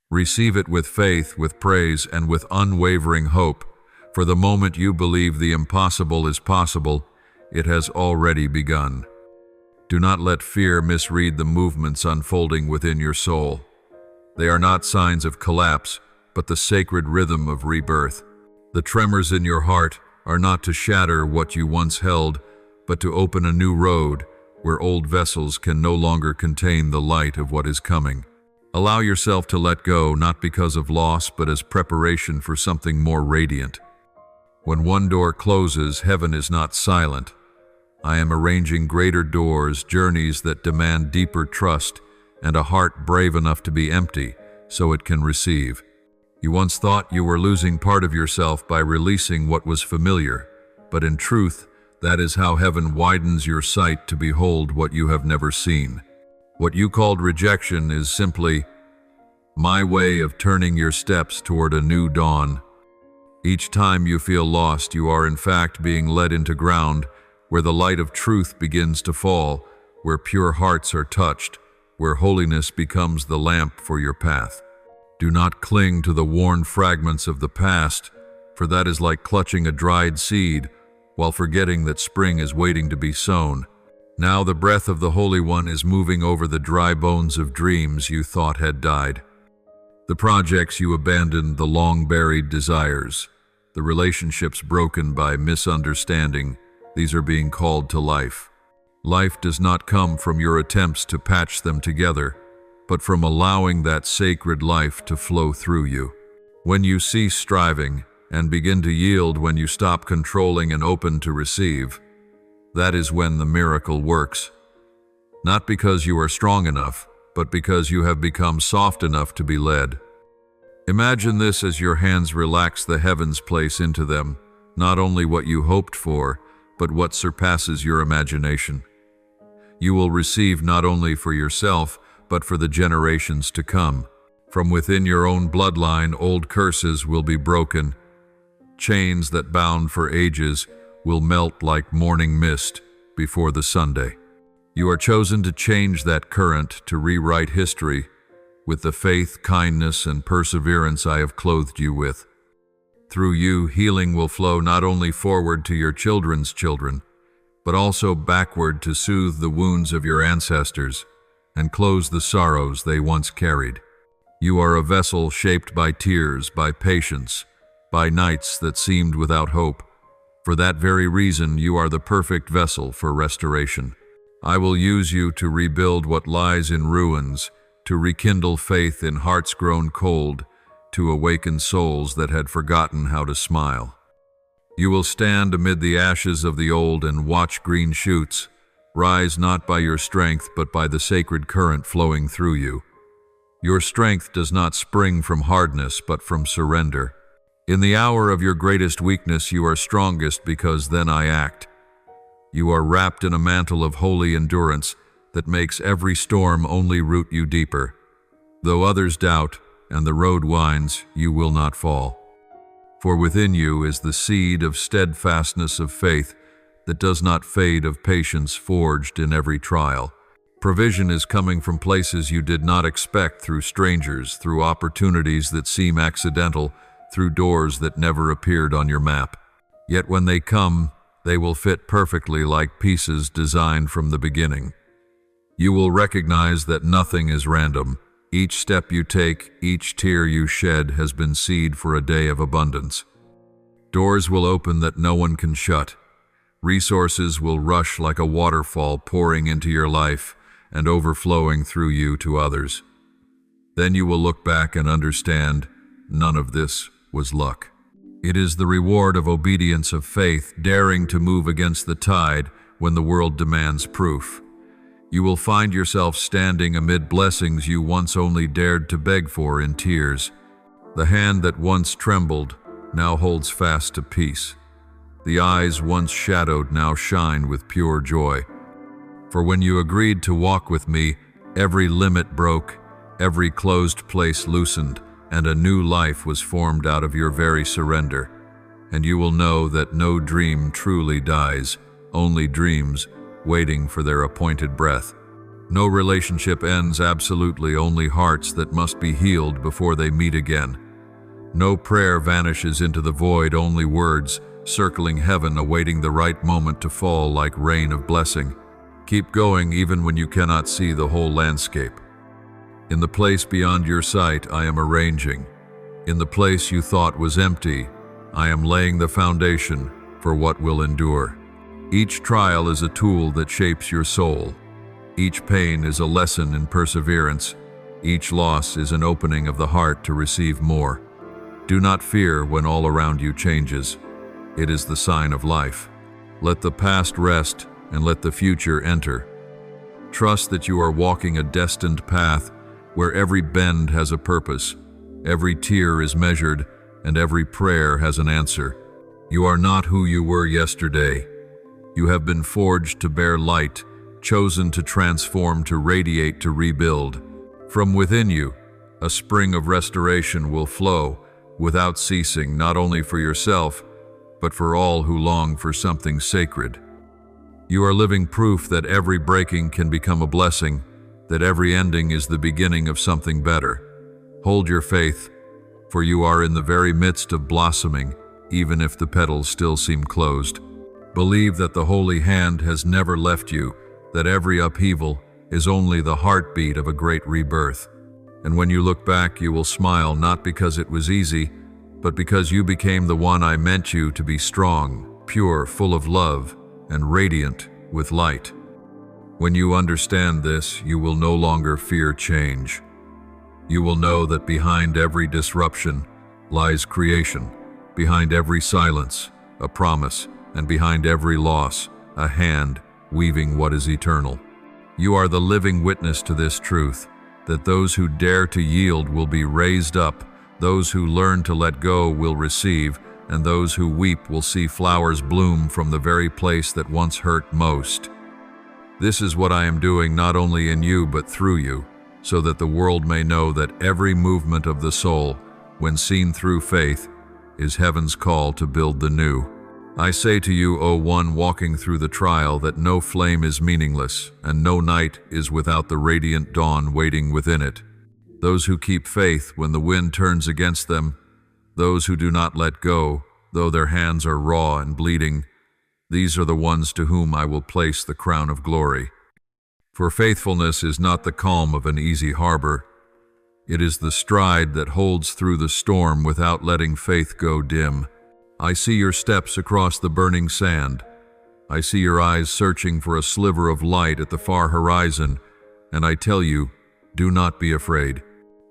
Receive it with faith, with praise, and with unwavering hope, for the moment you believe the impossible is possible, it has already begun. Do not let fear misread the movements unfolding within your soul. They are not signs of collapse, but the sacred rhythm of rebirth. The tremors in your heart are not to shatter what you once held, but to open a new road where old vessels can no longer contain the light of what is coming. Allow yourself to let go, not because of loss, but as preparation for something more radiant. When one door closes, heaven is not silent. I am arranging greater doors, journeys that demand deeper trust, and a heart brave enough to be empty so it can receive. You once thought you were losing part of yourself by releasing what was familiar, but in truth, that is how heaven widens your sight to behold what you have never seen. What you called rejection is simply my way of turning your steps toward a new dawn. Each time you feel lost, you are in fact being led into ground where the light of truth begins to fall, where pure hearts are touched, where holiness becomes the lamp for your path. Do not cling to the worn fragments of the past, for that is like clutching a dried seed while forgetting that spring is waiting to be sown. Now the breath of the Holy One is moving over the dry bones of dreams you thought had died. The projects you abandoned, the long-buried desires, the relationships broken by misunderstanding, these are being called to life. Life does not come from your attempts to patch them together, but from allowing that sacred life to flow through you. When you cease striving and begin to yield, when you stop controlling and open to receive, that is when the miracle works. Not because you are strong enough, but because you have become soft enough to be led. Imagine this as your hands relax the heavens, place into them not only what you hoped for, but what surpasses your imagination. You will receive not only for yourself, but for the generations to come. From within your own bloodline, old curses will be broken. Chains that bound for ages will melt like morning mist before the Sunday. You are chosen to change that current, to rewrite history with the faith, kindness, and perseverance I have clothed you with. Through you, healing will flow not only forward to your children's children, but also backward to soothe the wounds of your ancestors and close the sorrows they once carried. You are a vessel shaped by tears, by patience, by nights that seemed without hope. For that very reason, you are the perfect vessel for restoration. I will use you to rebuild what lies in ruins, to rekindle faith in hearts grown cold, to awaken souls that had forgotten how to smile. You will stand amid the ashes of the old and watch green shoots rise not by your strength but by the sacred current flowing through you. Your strength does not spring from hardness but from surrender. In the hour of your greatest weakness you are strongest because then I act. You are wrapped in a mantle of holy endurance that makes every storm only root you deeper. Though others doubt and the road winds, you will not fall. For within you is the seed of steadfastness of faith that does not fade, of patience forged in every trial. Provision is coming from places you did not expect, through strangers, through opportunities that seem accidental, through doors that never appeared on your map. Yet when they come, they will fit perfectly like pieces designed from the beginning. You will recognize that nothing is random. Each step you take, each tear you shed has been seed for a day of abundance. Doors will open that no one can shut. Resources will rush like a waterfall, pouring into your life and overflowing through you to others. Then you will look back and understand none of this was luck. It is the reward of obedience, of faith, daring to move against the tide when the world demands proof. You will find yourself standing amid blessings you once only dared to beg for in tears. The hand that once trembled now holds fast to peace. The eyes once shadowed now shine with pure joy. For when you agreed to walk with me, every limit broke, every closed place loosened, and a new life was formed out of your very surrender. And you will know that no dream truly dies, only dreams waiting for their appointed breath. No relationship ends absolutely, only hearts that must be healed before they meet again. No prayer vanishes into the void, only words circling heaven, awaiting the right moment to fall like rain of blessing. Keep going even when you cannot see the whole landscape. In the place beyond your sight, I am arranging. In the place you thought was empty, I am laying the foundation for what will endure. Each trial is a tool that shapes your soul. Each pain is a lesson in perseverance. Each loss is an opening of the heart to receive more. Do not fear when all around you changes. It is the sign of life. Let the past rest and let the future enter. Trust that you are walking a destined path where every bend has a purpose, every tear is measured, and every prayer has an answer. You are not who you were yesterday. You have been forged to bear light, chosen to transform, to radiate, to rebuild. From within you, a spring of restoration will flow without ceasing, not only for yourself, but for all who long for something sacred. You are living proof that every breaking can become a blessing, that every ending is the beginning of something better. Hold your faith, for you are in the very midst of blossoming, even if the petals still seem closed. Believe that the Holy Hand has never left you, that every upheaval is only the heartbeat of a great rebirth. And when you look back, you will smile, not because it was easy, but because you became the one I meant you to be: strong, pure, full of love, and radiant with light. When you understand this, you will no longer fear change. You will know that behind every disruption lies creation, behind every silence, a promise, and behind every loss, a hand weaving what is eternal. You are the living witness to this truth, that those who dare to yield will be raised up, those who learn to let go will receive, and those who weep will see flowers bloom from the very place that once hurt most. This is what I am doing, not only in you but through you, so that the world may know that every movement of the soul, when seen through faith, is heaven's call to build the new. I say to you, O one walking through the trial, that no flame is meaningless, and no night is without the radiant dawn waiting within it. Those who keep faith when the wind turns against them, those who do not let go, though their hands are raw and bleeding, these are the ones to whom I will place the crown of glory. For faithfulness is not the calm of an easy harbor. It is the stride that holds through the storm without letting faith go dim. I see your steps across the burning sand. I see your eyes searching for a sliver of light at the far horizon, and I tell you, do not be afraid.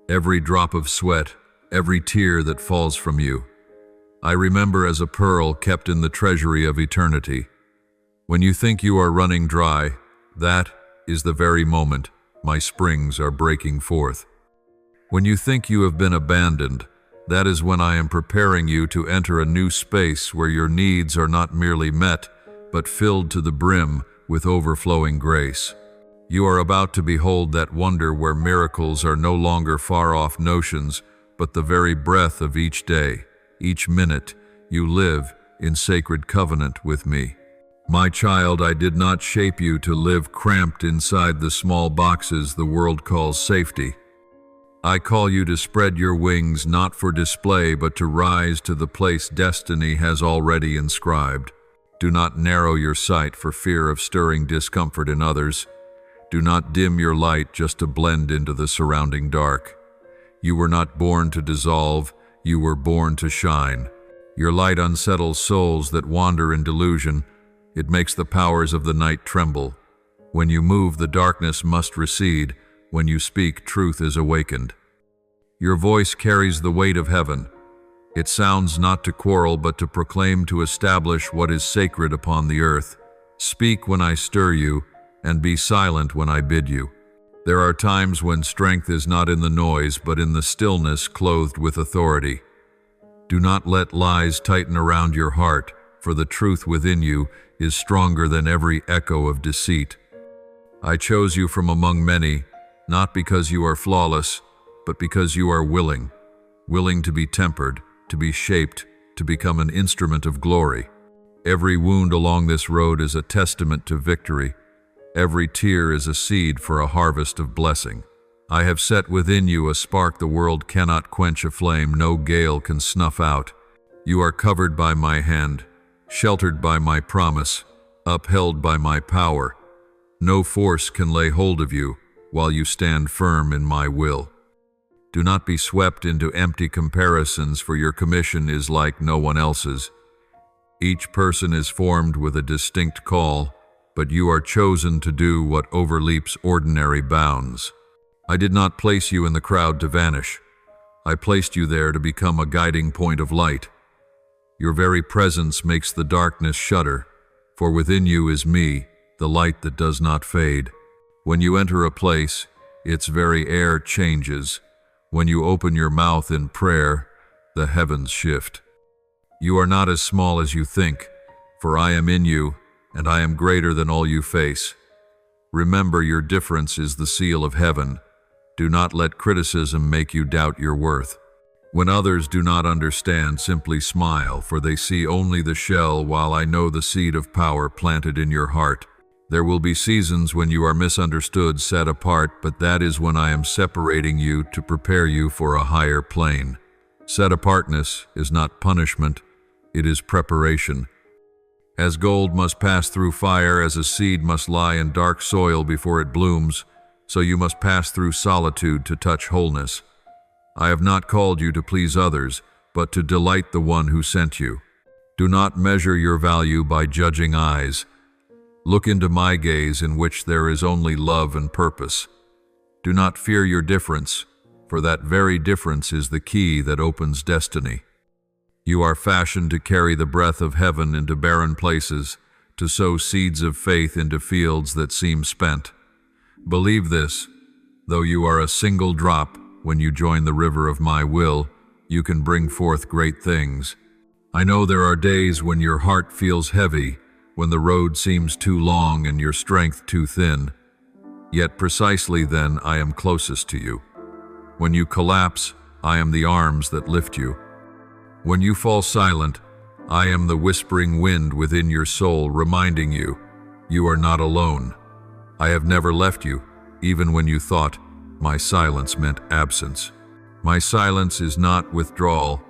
Every drop of sweat, every tear that falls from you. I remember as a pearl kept in the treasury of eternity. When you think you are running dry, that is the very moment my springs are breaking forth. When you think you have been abandoned, that is when I am preparing you to enter a new space where your needs are not merely met, but filled to the brim with overflowing grace. You are about to behold that wonder where miracles are no longer far-off notions, but the very breath of each day, each minute, you live in sacred covenant with me. My child, I did not shape you to live cramped inside the small boxes the world calls safety. I call you to spread your wings not for display, but to rise to the place destiny has already inscribed. Do not narrow your sight for fear of stirring discomfort in others. Do not dim your light just to blend into the surrounding dark. You were not born to dissolve, you were born to shine. Your light unsettles souls that wander in delusion. It makes the powers of the night tremble. When you move, the darkness must recede. When you speak, truth is awakened. Your voice carries the weight of heaven. It sounds not to quarrel, but to proclaim, to establish what is sacred upon the earth. Speak when I stir you, and be silent when I bid you. There are times when strength is not in the noise, but in the stillness clothed with authority. Do not let lies tighten around your heart, for the truth within you is stronger than every echo of deceit. I chose you from among many, not because you are flawless, but because you are willing to be tempered, to be shaped, to become an instrument of glory. Every wound along this road is a testament to victory. Every tear is a seed for a harvest of blessing. I have set within you a spark the world cannot quench, a flame no gale can snuff out. You are covered by my hand, sheltered by my promise, upheld by my power. No force can lay hold of you while you stand firm in my will. Do not be swept into empty comparisons, for your commission is like no one else's. Each person is formed with a distinct call, but you are chosen to do what overleaps ordinary bounds. I did not place you in the crowd to vanish. I placed you there to become a guiding point of light. Your very presence makes the darkness shudder, for within you is me, the light that does not fade. When you enter a place, its very air changes. When you open your mouth in prayer, the heavens shift. You are not as small as you think, for I am in you, and I am greater than all you face. Remember, your difference is the seal of heaven. Do not let criticism make you doubt your worth. When others do not understand, simply smile, for they see only the shell, while I know the seed of power planted in your heart. There will be seasons when you are misunderstood, set apart, but that is when I am separating you to prepare you for a higher plane. Set apartness is not punishment, it is preparation. As gold must pass through fire, as a seed must lie in dark soil before it blooms, so you must pass through solitude to touch wholeness. I have not called you to please others, but to delight the one who sent you. Do not measure your value by judging eyes. Look into my gaze, in which there is only love and purpose. Do not fear your difference, for that very difference is the key that opens destiny. You are fashioned to carry the breath of heaven into barren places, to sow seeds of faith into fields that seem spent. Believe this, though you are a single drop, when you join the river of my will, you can bring forth great things. I know there are days when your heart feels heavy, when the road seems too long and your strength too thin. Yet precisely then I am closest to you. When you collapse, I am the arms that lift you. When you fall silent, I am the whispering wind within your soul, reminding you, you are not alone. I have never left you, even when you thought my silence meant absence. My silence is not withdrawal,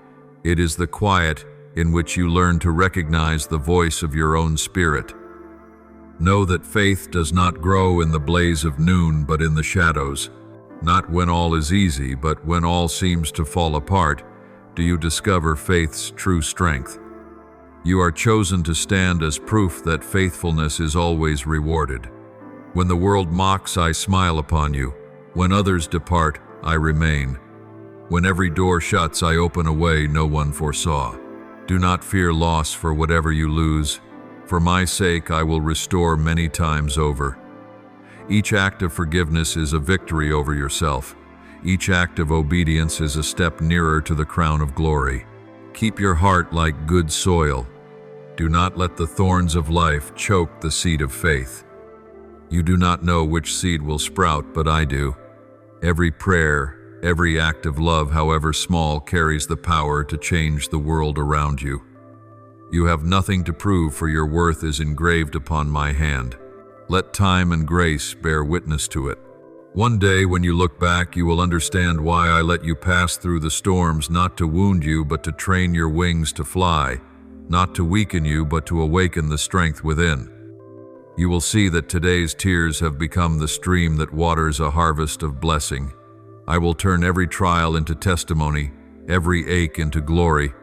it is the quiet in which you learn to recognize the voice of your own spirit. Know that faith does not grow in the blaze of noon, but in the shadows. Not when all is easy, but when all seems to fall apart, do you discover faith's true strength. You are chosen to stand as proof that faithfulness is always rewarded. When the world mocks, I smile upon you. When others depart, I remain. When every door shuts, I open a way no one foresaw. Do not fear loss for whatever you lose. For my sake, I will restore many times over. Each act of forgiveness is a victory over yourself. Each act of obedience is a step nearer to the crown of glory. Keep your heart like good soil. Do not let the thorns of life choke the seed of faith. You do not know which seed will sprout, but I do. Every prayer, every act of love, however small, carries the power to change the world around you. You have nothing to prove, for your worth is engraved upon my hand. Let time and grace bear witness to it. One day when you look back, you will understand why I let you pass through the storms, not to wound you, but to train your wings to fly, not to weaken you, but to awaken the strength within. You will see that today's tears have become the stream that waters a harvest of blessing. I will turn every trial into testimony, every ache into glory.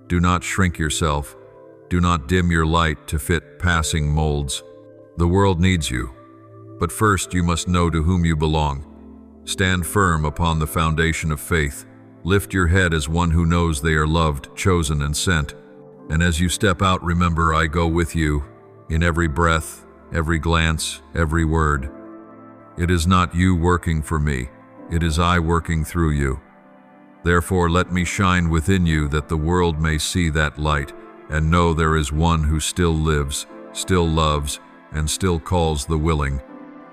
Do not shrink yourself. Do not dim your light to fit passing molds. The world needs you, but first you must know to whom you belong. Stand firm upon the foundation of faith. Lift your head as one who knows they are loved, chosen, and sent. And as you step out, remember, I go with you in every breath, every glance, every word. It is not you working for me, it is I working through you. Therefore, let me shine within you, that the world may see that light and know there is one who still lives, still loves, and still calls the willing.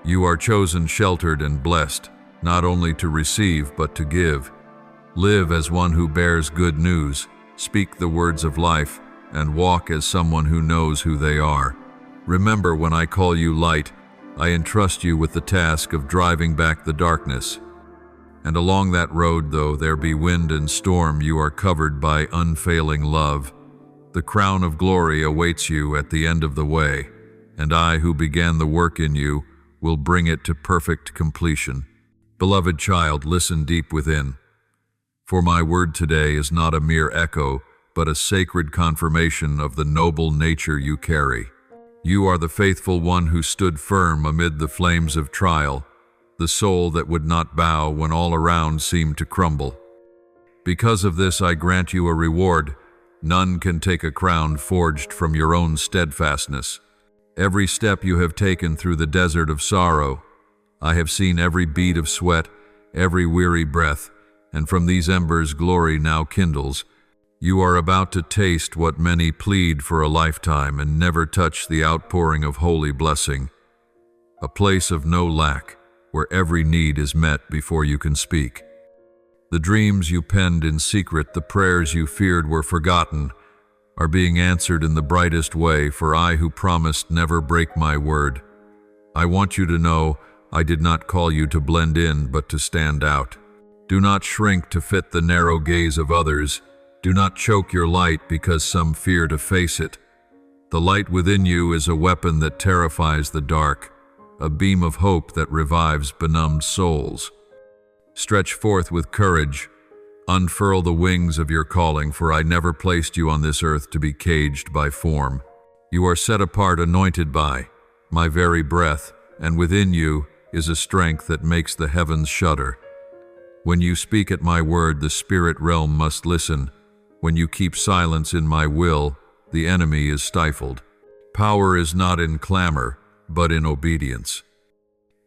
You are chosen, sheltered, and blessed, not only to receive but to give. Live as one who bears good news, speak the words of life, and walk as someone who knows who they are. Remember, when I call you light, I entrust you with the task of driving back the darkness. And along that road, though there be wind and storm, you are covered by unfailing love. The crown of glory awaits you at the end of the way, and I, who began the work in you, will bring it to perfect completion. Beloved child, listen deep within. For my word today is not a mere echo, but a sacred confirmation of the noble nature you carry. You are the faithful one who stood firm amid the flames of trial, the soul that would not bow when all around seemed to crumble. Because of this, I grant you a reward. None can take a crown forged from your own steadfastness. Every step you have taken through the desert of sorrow, I have seen every bead of sweat, every weary breath, and from these embers glory now kindles. You are about to taste what many plead for a lifetime and never touch the outpouring of holy blessing. A place of no lack, where every need is met before you can speak. The dreams you penned in secret, the prayers you feared were forgotten, are being answered in the brightest way, for I who promised never break my word. I want you to know I did not call you to blend in, but to stand out. Do not shrink to fit the narrow gaze of others. Do not choke your light because some fear to face it. The light within you is a weapon that terrifies the dark, a beam of hope that revives benumbed souls. Stretch forth with courage. Unfurl the wings of your calling, for I never placed you on this earth to be caged by form. You are set apart, anointed by my very breath, and within you is a strength that makes the heavens shudder. When you speak at my word, the spirit realm must listen. When you keep silence in my will, the enemy is stifled. Power is not in clamor, but in obedience.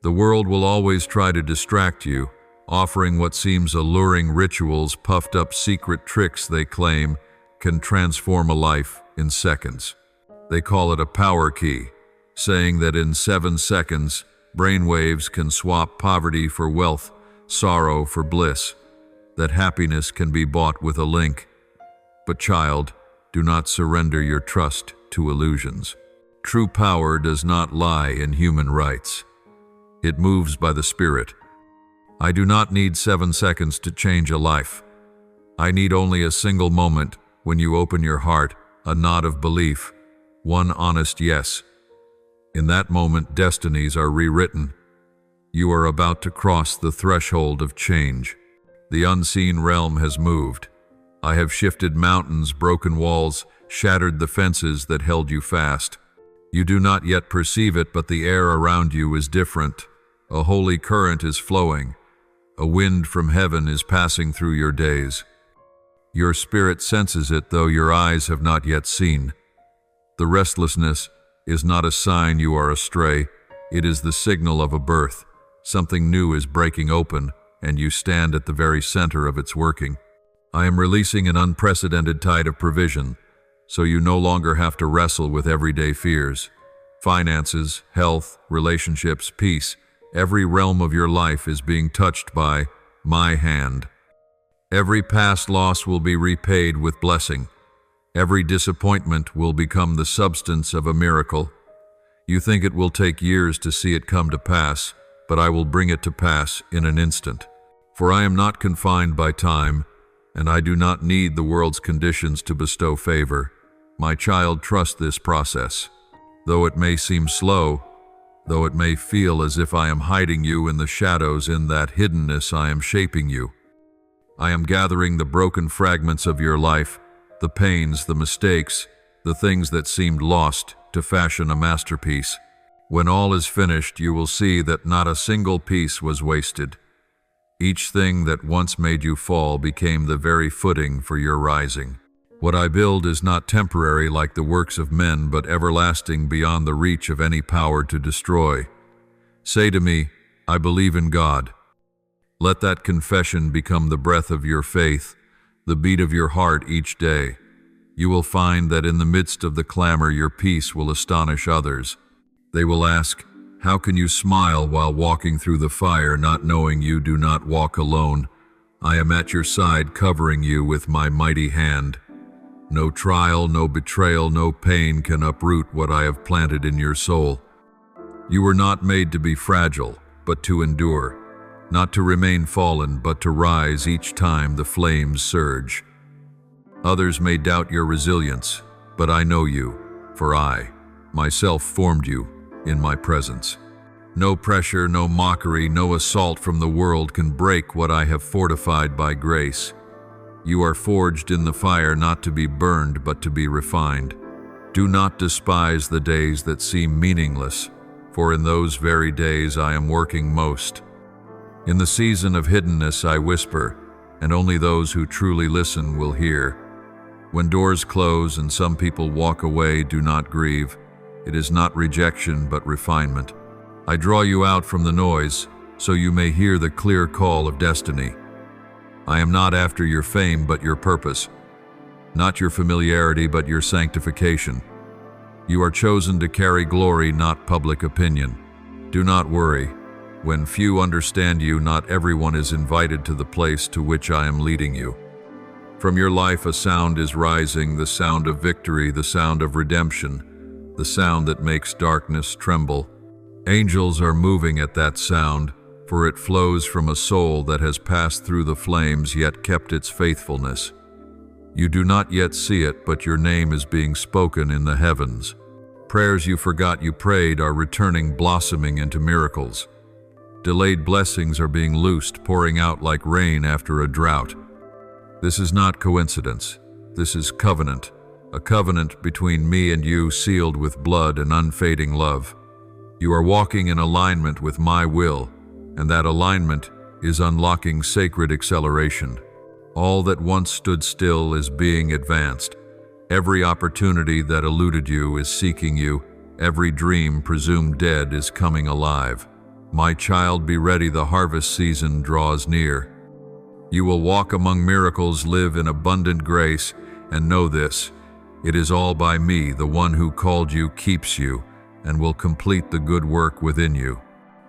The world will always try to distract you, offering what seems alluring rituals, puffed up secret tricks they claim can transform a life in seconds. They call it a power key, saying that in 7 seconds, brainwaves can swap poverty for wealth, sorrow for bliss, that happiness can be bought with a link. But child, do not surrender your trust to illusions. True power does not lie in human rights. It moves by the Spirit. I do not need 7 seconds to change a life. I need only a single moment when you open your heart, a nod of belief, one honest yes. In that moment, destinies are rewritten. You are about to cross the threshold of change. The unseen realm has moved. I have shifted mountains, broken walls, shattered the fences that held you fast. You do not yet perceive it, but the air around you is different. A holy current is flowing. A wind from heaven is passing through your days. Your spirit senses it, though your eyes have not yet seen. The restlessness is not a sign you are astray. It is the signal of a birth. Something new is breaking open, and you stand at the very center of its working. I am releasing an unprecedented tide of provision, so you no longer have to wrestle with everyday fears. Finances, health, relationships, peace, every realm of your life is being touched by my hand. Every past loss will be repaid with blessing. Every disappointment will become the substance of a miracle. You think it will take years to see it come to pass, but I will bring it to pass in an instant. For I am not confined by time, and I do not need the world's conditions to bestow favor. My child, trust this process. Though it may seem slow, though it may feel as if I am hiding you in the shadows, in that hiddenness I am shaping you. I am gathering the broken fragments of your life, the pains, the mistakes, the things that seemed lost, to fashion a masterpiece. When all is finished, you will see that not a single piece was wasted. Each thing that once made you fall became the very footing for your rising. What I build is not temporary like the works of men, but everlasting beyond the reach of any power to destroy. Say to me, I believe in God. Let that confession become the breath of your faith, the beat of your heart each day. You will find that in the midst of the clamor, your peace will astonish others. They will ask, how can you smile while walking through the fire, not knowing you do not walk alone? I am at your side, covering you with my mighty hand. No trial, no betrayal, no pain can uproot what I have planted in your soul. You were not made to be fragile, but to endure. Not to remain fallen, but to rise each time the flames surge. Others may doubt your resilience, but I know you, for I, myself, formed you in my presence. No pressure, no mockery, no assault from the world can break what I have fortified by grace. You are forged in the fire, not to be burned, but to be refined. Do not despise the days that seem meaningless, for in those very days I am working most. In the season of hiddenness I whisper, and only those who truly listen will hear. When doors close and some people walk away, do not grieve. It is not rejection, but refinement. I draw you out from the noise, so you may hear the clear call of destiny. I am not after your fame, but your purpose. Not your familiarity, but your sanctification. You are chosen to carry glory, not public opinion. Do not worry. When few understand you, not everyone is invited to the place to which I am leading you. From your life a sound is rising, the sound of victory, the sound of redemption, the sound that makes darkness tremble. Angels are moving at that sound, for it flows from a soul that has passed through the flames yet kept its faithfulness. You do not yet see it, but your name is being spoken in the heavens. Prayers you forgot you prayed are returning, blossoming into miracles. Delayed blessings are being loosed, pouring out like rain after a drought. This is not coincidence. This is covenant, a covenant between me and you, sealed with blood and unfading love. You are walking in alignment with my will, and that alignment is unlocking sacred acceleration. All that once stood still is being advanced. Every opportunity that eluded you is seeking you. Every dream presumed dead is coming alive. My child, be ready, the harvest season draws near. You will walk among miracles, live in abundant grace, and know this: it is all by me. The one who called you keeps you and will complete the good work within you.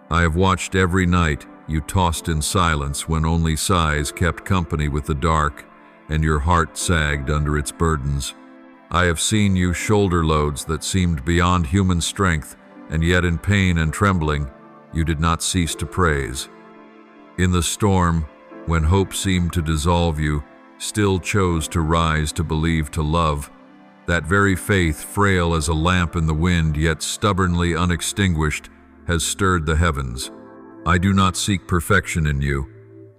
I have watched every night you tossed in silence when only sighs kept company with the dark and your heart sagged under its burdens. I have seen you shoulder loads that seemed beyond human strength, and yet in pain and trembling, you did not cease to praise. In the storm, when hope seemed to dissolve, you still chose to rise, to believe, to love. That very faith, frail as a lamp in the wind, yet stubbornly unextinguished, has stirred the heavens. I do not seek perfection in you.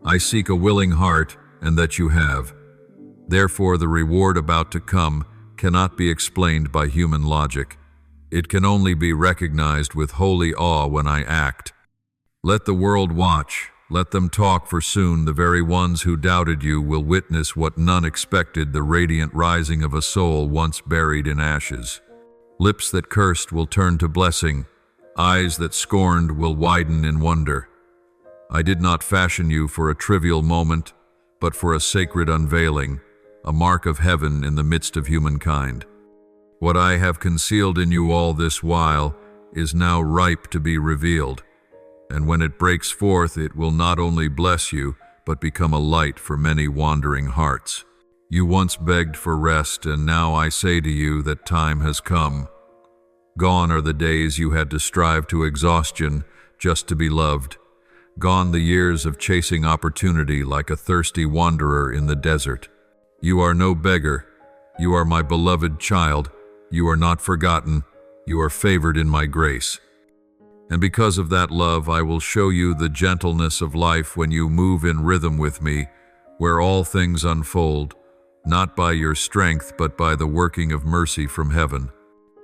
I seek a willing heart, and that you have. Therefore, the reward about to come cannot be explained by human logic. It can only be recognized with holy awe when I act. Let the world watch, Let them talk, for soon the very ones who doubted you will witness what none expected, the radiant rising of a soul once buried in ashes. Lips that cursed will turn to blessing, eyes that scorned will widen in wonder. I did not fashion you for a trivial moment, but for a sacred unveiling, a mark of heaven in the midst of humankind. What I have concealed in you all this while is now ripe to be revealed, and when it breaks forth, it will not only bless you, but become a light for many wandering hearts. You once begged for rest, and now I say to you that time has come. Gone are the days you had to strive to exhaustion just to be loved. Gone the years of chasing opportunity like a thirsty wanderer in the desert. You are no beggar. You are my beloved child. You are not forgotten. You are favored in my grace. And because of that love, I will show you the gentleness of life when you move in rhythm with me, where all things unfold, not by your strength, but by the working of mercy from heaven.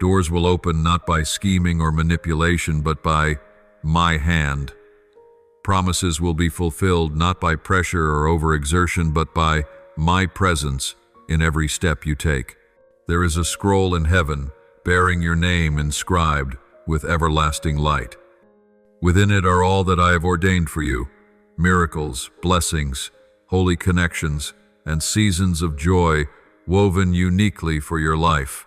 Doors will open not by scheming or manipulation, but by my hand. Promises will be fulfilled not by pressure or overexertion, but by my presence in every step you take. There is a scroll in heaven bearing your name inscribed with everlasting light. Within it are all that I have ordained for you, miracles, blessings, holy connections, and seasons of joy woven uniquely for your life.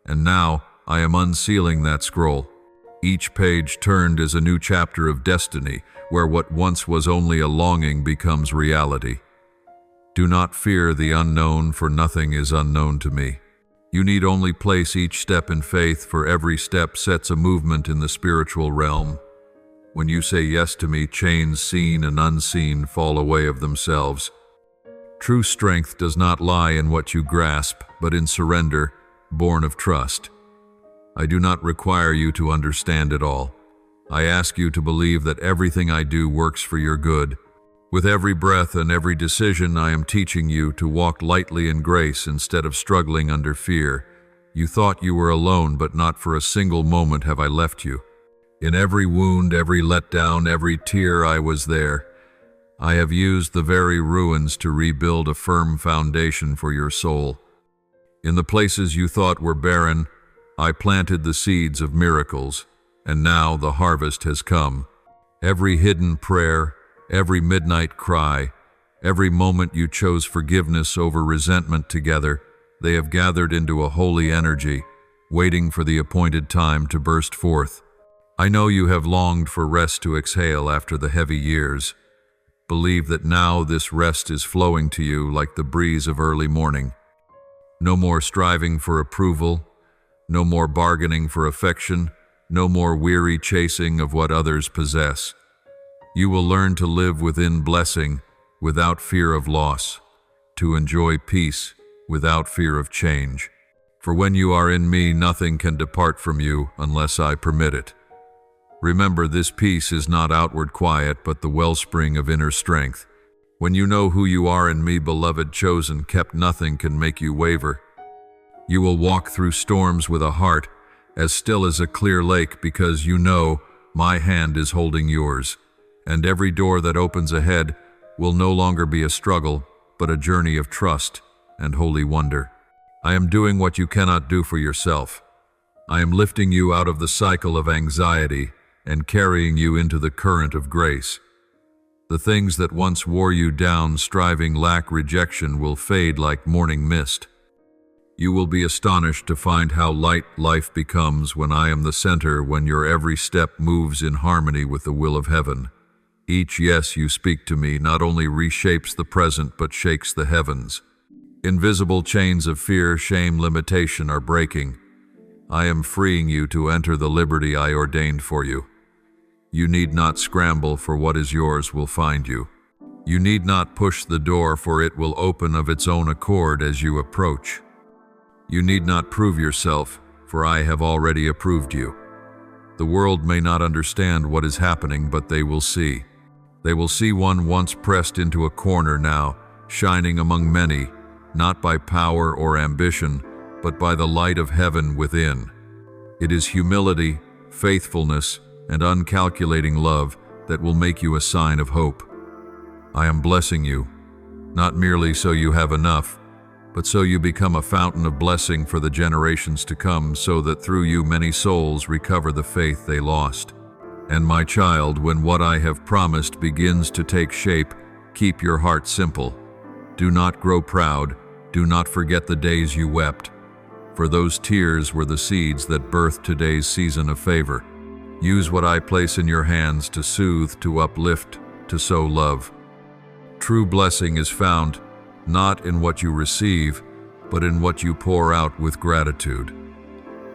And now I am unsealing that scroll. Each page turned is a new chapter of destiny, where what once was only a longing becomes reality. Do not fear the unknown, for nothing is unknown to me. You need only place each step in faith, for every step sets a movement in the spiritual realm. When you say yes to me, chains seen and unseen fall away of themselves. True strength does not lie in what you grasp, but in surrender, born of trust. I do not require you to understand it all. I ask you to believe that everything I do works for your good. With every breath and every decision, I am teaching you to walk lightly in grace instead of struggling under fear. You thought you were alone, but not for a single moment have I left you. In every wound, every letdown, every tear, I was there. I have used the very ruins to rebuild a firm foundation for your soul. In the places you thought were barren, I planted the seeds of miracles, and now the harvest has come. Every hidden prayer, every midnight cry, every moment you chose forgiveness over resentment together, they have gathered into a holy energy, waiting for the appointed time to burst forth. I know you have longed for rest to exhale after the heavy years. Believe that now this rest is flowing to you like the breeze of early morning. No more striving for approval, no more bargaining for affection, no more weary chasing of what others possess. You will learn to live within blessing without fear of loss, to enjoy peace without fear of change. For when you are in me, nothing can depart from you unless I permit it. Remember, this peace is not outward quiet, but the wellspring of inner strength. When you know who you are in me, beloved, chosen, kept, nothing can make you waver. You will walk through storms with a heart as still as a clear lake, because you know my hand is holding yours. And every door that opens ahead will no longer be a struggle, but a journey of trust and holy wonder. I am doing what you cannot do for yourself. I am lifting you out of the cycle of anxiety and carrying you into the current of grace. The things that once wore you down, striving, lack, rejection, will fade like morning mist. You will be astonished to find how light life becomes when I am the center, when your every step moves in harmony with the will of heaven. Each yes you speak to me not only reshapes the present, but shakes the heavens. Invisible chains of fear, shame, limitation are breaking. I am freeing you to enter the liberty I ordained for you. You need not scramble, for what is yours will find you. You need not push the door, for it will open of its own accord as you approach. You need not prove yourself, for I have already approved you. The world may not understand what is happening, but they will see. They will see one once pressed into a corner, now shining among many, not by power or ambition, but by the light of heaven within. It is humility, faithfulness, and uncalculating love that will make you a sign of hope. I am blessing you, not merely so you have enough, but so you become a fountain of blessing for the generations to come, so that through you many souls recover the faith they lost. And my child, when what I have promised begins to take shape, keep your heart simple. Do not grow proud, do not forget the days you wept, for those tears were the seeds that birthed today's season of favor. Use what I place in your hands to soothe, to uplift, to sow love. True blessing is found not in what you receive, but in what you pour out with gratitude.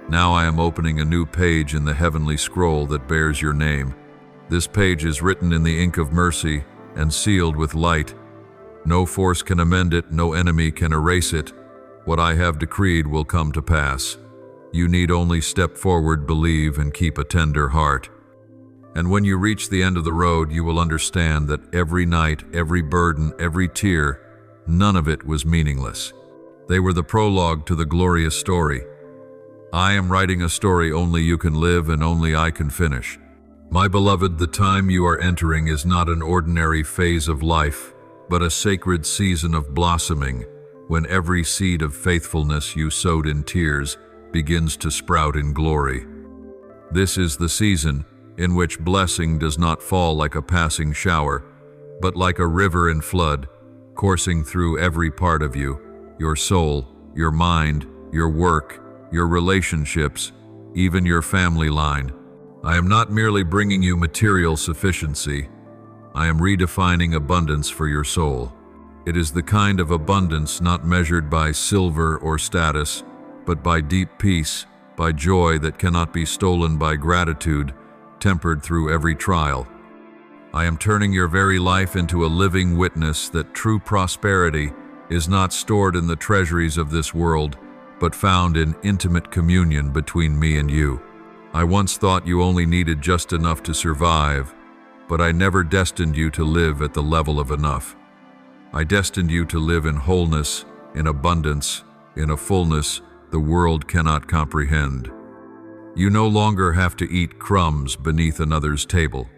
Now I am opening a new page in the heavenly scroll that bears your name. This page is written in the ink of mercy and sealed with light. No force can amend it, no enemy can erase it. What I have decreed will come to pass. You need only step forward, believe, and keep a tender heart. And when you reach the end of the road, you will understand that every night, every burden, every tear, none of it was meaningless. They were the prologue to the glorious story. I am writing a story only you can live and only I can finish. My beloved, the time you are entering is not an ordinary phase of life, but a sacred season of blossoming, when every seed of faithfulness you sowed in tears begins to sprout in glory. This is the season in which blessing does not fall like a passing shower, but like a river in flood, coursing through every part of you, your soul, your mind, your work, your relationships, even your family line. I am not merely bringing you material sufficiency, I am redefining abundance for your soul. It is the kind of abundance not measured by silver or status, but by deep peace, by joy that cannot be stolen, by gratitude, tempered through every trial. I am turning your very life into a living witness that true prosperity is not stored in the treasuries of this world, but found in intimate communion between me and you. I once thought you only needed just enough to survive, but I never destined you to live at the level of enough. I destined you to live in wholeness, in abundance, in a fullness the world cannot comprehend. You no longer have to eat crumbs beneath another's table,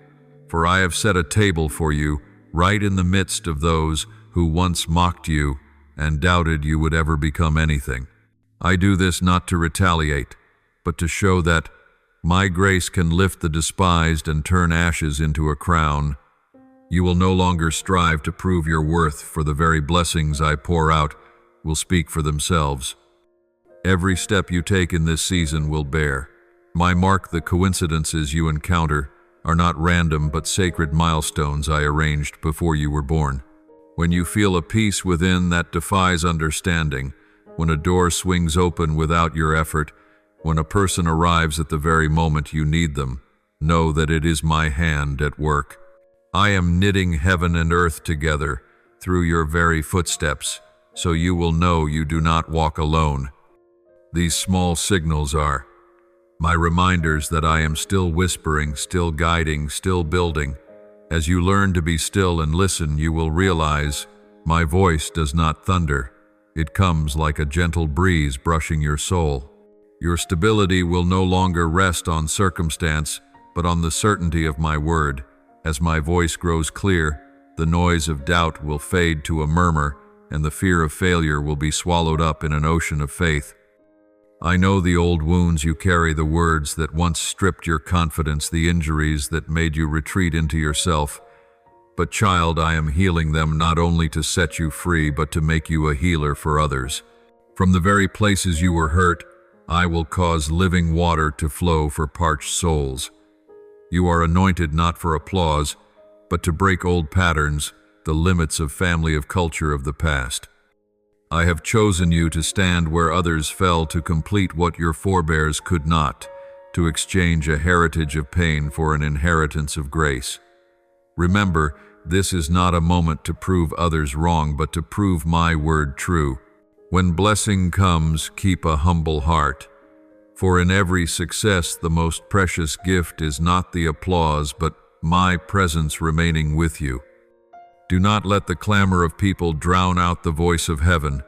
for I have set a table for you right in the midst of those who once mocked you and doubted you would ever become anything. I do this not to retaliate, but to show that my grace can lift the despised and turn ashes into a crown. You will no longer strive to prove your worth, for the very blessings I pour out will speak for themselves. Every step you take in this season will bear my mark. The coincidences you encounter are not random but sacred milestones I arranged before you were born. When you feel a peace within that defies understanding, when a door swings open without your effort, when a person arrives at the very moment you need them, know that it is my hand at work. I am knitting heaven and earth together through your very footsteps, so you will know you do not walk alone. These small signals are my reminders that I am still whispering, still guiding, still building. As you learn to be still and listen, you will realize my voice does not thunder. It comes like a gentle breeze brushing your soul. Your stability will no longer rest on circumstance, but on the certainty of my word. As my voice grows clear, the noise of doubt will fade to a murmur, and the fear of failure will be swallowed up in an ocean of faith. I know the old wounds you carry, the words that once stripped your confidence, the injuries that made you retreat into yourself. But child, I am healing them not only to set you free, but to make you a healer for others. From the very places you were hurt, I will cause living water to flow for parched souls. You are anointed not for applause, but to break old patterns, the limits of family of culture of the past. I have chosen you to stand where others fell, to complete what your forebears could not, to exchange a heritage of pain for an inheritance of grace. Remember, this is not a moment to prove others wrong, but to prove my word true. When blessing comes, keep a humble heart, for in every success the most precious gift is not the applause, but my presence remaining with you. Do not let the clamor of people drown out the voice of heaven.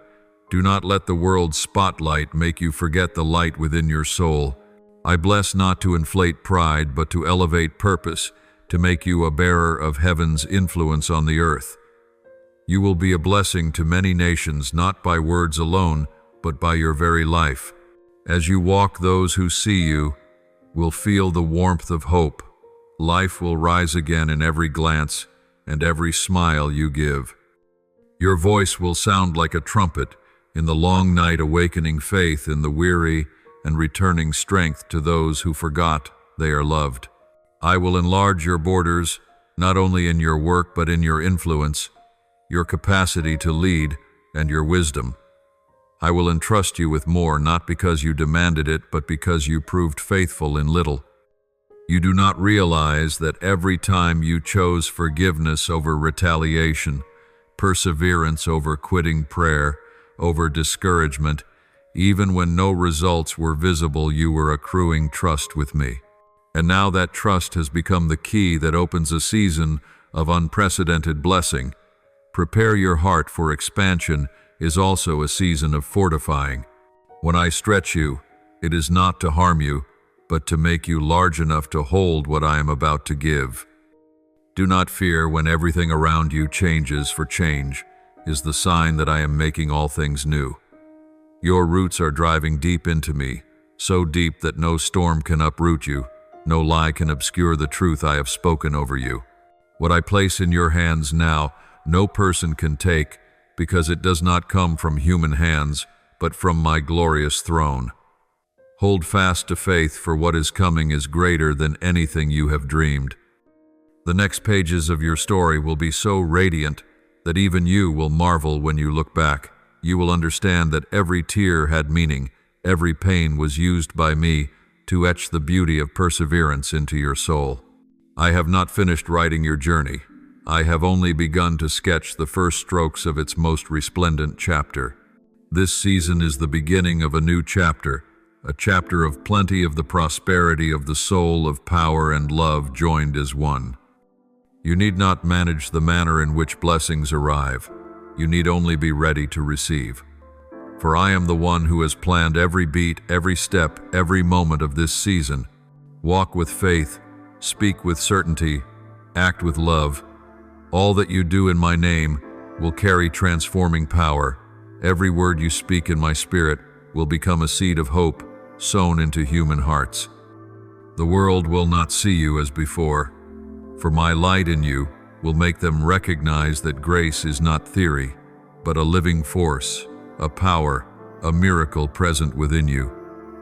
Do not let the world's spotlight make you forget the light within your soul. I bless not to inflate pride, but to elevate purpose, to make you a bearer of heaven's influence on the earth. You will be a blessing to many nations, not by words alone, but by your very life. As you walk, those who see you will feel the warmth of hope. Life will rise again in every glance and every smile you give. Your voice will sound like a trumpet in the long night, awakening faith in the weary and returning strength to those who forgot they are loved. I will enlarge your borders, not only in your work but in your influence, your capacity to lead, and your wisdom. I will entrust you with more, not because you demanded it, but because you proved faithful in little. You do not realize that every time you chose forgiveness over retaliation, perseverance over quitting prayer, over discouragement, even when no results were visible, you were accruing trust with me. And now that trust has become the key that opens a season of unprecedented blessing. Prepare your heart, for expansion is also a season of fortifying. When I stretch you, it is not to harm you, but to make you large enough to hold what I am about to give. Do not fear when everything around you changes, for change is the sign that I am making all things new. Your roots are driving deep into me, so deep that no storm can uproot you, no lie can obscure the truth I have spoken over you. What I place in your hands now, no person can take, because it does not come from human hands, but from my glorious throne. Hold fast to faith, for what is coming is greater than anything you have dreamed. The next pages of your story will be so radiant that even you will marvel when you look back. You will understand that every tear had meaning, every pain was used by me to etch the beauty of perseverance into your soul. I have not finished writing your journey. I have only begun to sketch the first strokes of its most resplendent chapter. This season is the beginning of a new chapter, a chapter of plenty, of the prosperity of the soul, of power and love joined as one. You need not manage the manner in which blessings arrive. You need only be ready to receive. For I am the one who has planned every beat, every step, every moment of this season. Walk with faith, speak with certainty, act with love. All that you do in my name will carry transforming power. Every word you speak in my spirit will become a seed of hope sown into human hearts. The world will not see you as before, for my light in you will make them recognize that grace is not theory, but a living force, a power, a miracle present within you.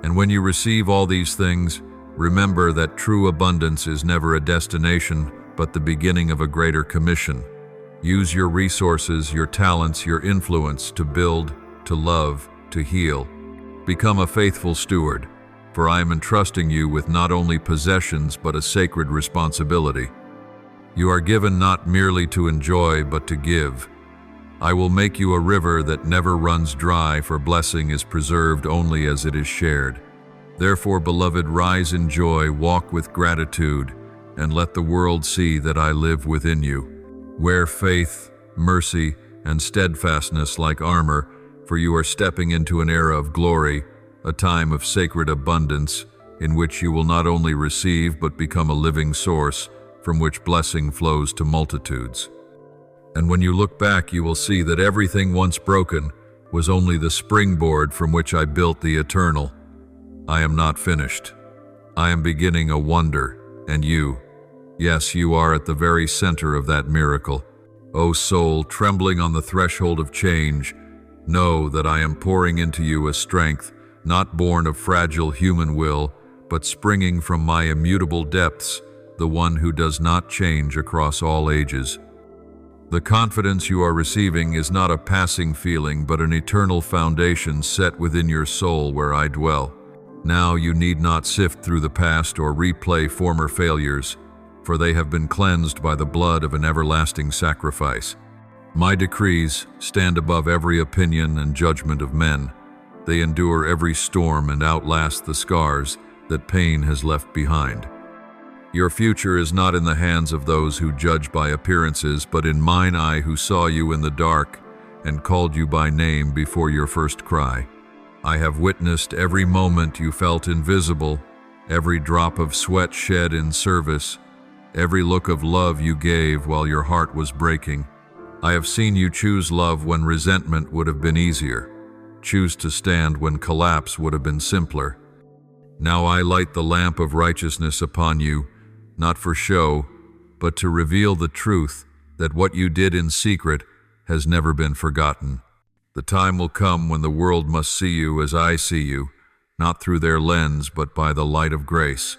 And when you receive all these things, remember that true abundance is never a destination, but the beginning of a greater commission. Use your resources, your talents, your influence to build, to love, to heal. Become a faithful steward, for I am entrusting you with not only possessions but a sacred responsibility. You are given not merely to enjoy, but to give. I will make you a river that never runs dry, for blessing is preserved only as it is shared. Therefore, beloved, rise in joy, walk with gratitude, and let the world see that I live within you. Wear faith, mercy, and steadfastness like armor, for you are stepping into an era of glory, a time of sacred abundance, in which you will not only receive but become a living source from which blessing flows to multitudes. And when you look back, you will see that everything once broken was only the springboard from which I built the eternal. I am not finished. I am beginning a wonder, and you, yes, you are at the very center of that miracle. O soul, trembling on the threshold of change, know that I am pouring into you a strength not born of fragile human will, but springing from my immutable depths, the one who does not change across all ages. The confidence you are receiving is not a passing feeling, but an eternal foundation set within your soul where I dwell. Now you need not sift through the past or replay former failures, for they have been cleansed by the blood of an everlasting sacrifice. My decrees stand above every opinion and judgment of men. They endure every storm and outlast the scars that pain has left behind. Your future is not in the hands of those who judge by appearances, but in mine eye, who saw you in the dark and called you by name before your first cry. I have witnessed every moment you felt invisible, every drop of sweat shed in service, every look of love you gave while your heart was breaking. I have seen you choose love when resentment would have been easier, choose to stand when collapse would have been simpler. Now I light the lamp of righteousness upon you, not for show, but to reveal the truth that what you did in secret has never been forgotten. The time will come when the world must see you as I see you, not through their lens, but by the light of grace.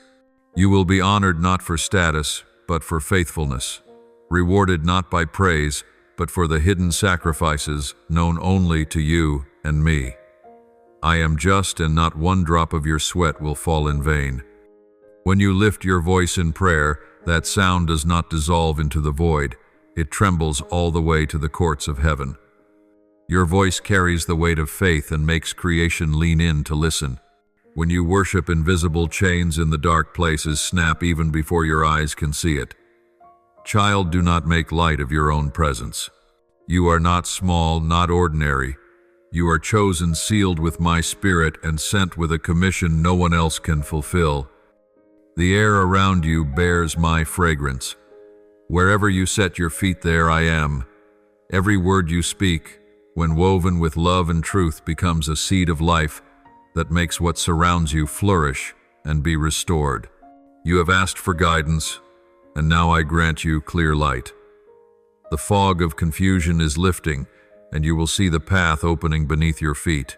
You will be honored not for status, but for faithfulness, rewarded not by praise, but for the hidden sacrifices known only to you and me. I am just, and not one drop of your sweat will fall in vain. When you lift your voice in prayer, that sound does not dissolve into the void. It trembles all the way to the courts of heaven. Your voice carries the weight of faith and makes creation lean in to listen. When you worship, invisible chains in the dark places snap even before your eyes can see it. Child, do not make light of your own presence. You are not small, not ordinary. You are chosen, sealed with my spirit, and sent with a commission no one else can fulfill. The air around you bears my fragrance. Wherever you set your feet, there I am. Every word you speak, when woven with love and truth, becomes a seed of life that makes what surrounds you flourish and be restored. You have asked for guidance, and now I grant you clear light. The fog of confusion is lifting, and you will see the path opening beneath your feet.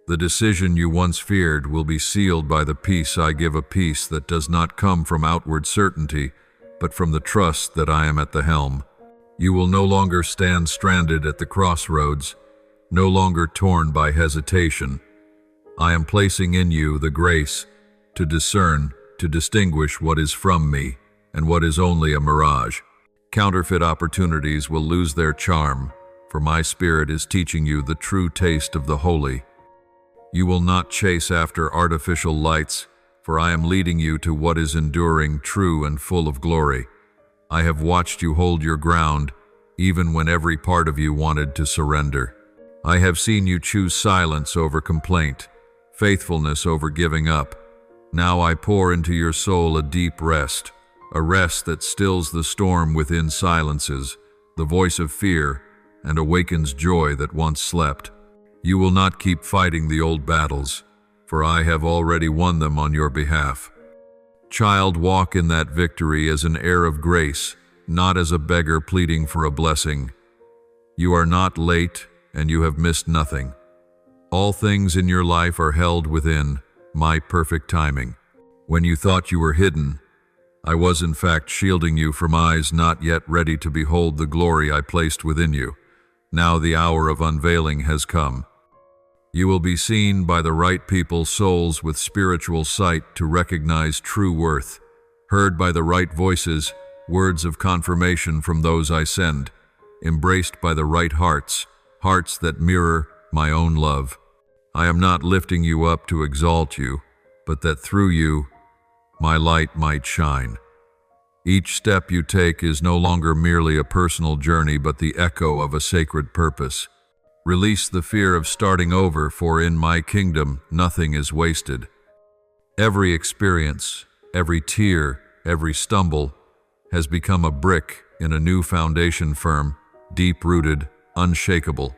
The decision you once feared will be sealed by the peace I give, a peace that does not come from outward certainty, but from the trust that I am at the helm. You will no longer stand stranded at the crossroads, no longer torn by hesitation. I am placing in you the grace to discern, to distinguish what is from me and what is only a mirage. Counterfeit opportunities will lose their charm, for my spirit is teaching you the true taste of the holy. You will not chase after artificial lights, for I am leading you to what is enduring, true, and full of glory. I have watched you hold your ground, even when every part of you wanted to surrender. I have seen you choose silence over complaint, faithfulness over giving up. Now I pour into your soul a deep rest, a rest that stills the storm within, silences the voice of fear, and awakens joy that once slept. You will not keep fighting the old battles, for I have already won them on your behalf. Child, walk in that victory as an heir of grace, not as a beggar pleading for a blessing. You are not late, and you have missed nothing. All things in your life are held within my perfect timing. When you thought you were hidden, I was in fact shielding you from eyes not yet ready to behold the glory I placed within you. Now the hour of unveiling has come. You will be seen by the right people, souls with spiritual sight to recognize true worth, heard by the right voices, words of confirmation from those I send, embraced by the right hearts, hearts that mirror my own love. I am not lifting you up to exalt you, but that through you, my light might shine. Each step you take is no longer merely a personal journey, but the echo of a sacred purpose. Release the fear of starting over, for in my kingdom, nothing is wasted. Every experience, every tear, every stumble has become a brick in a new foundation, firm, deep-rooted, unshakable.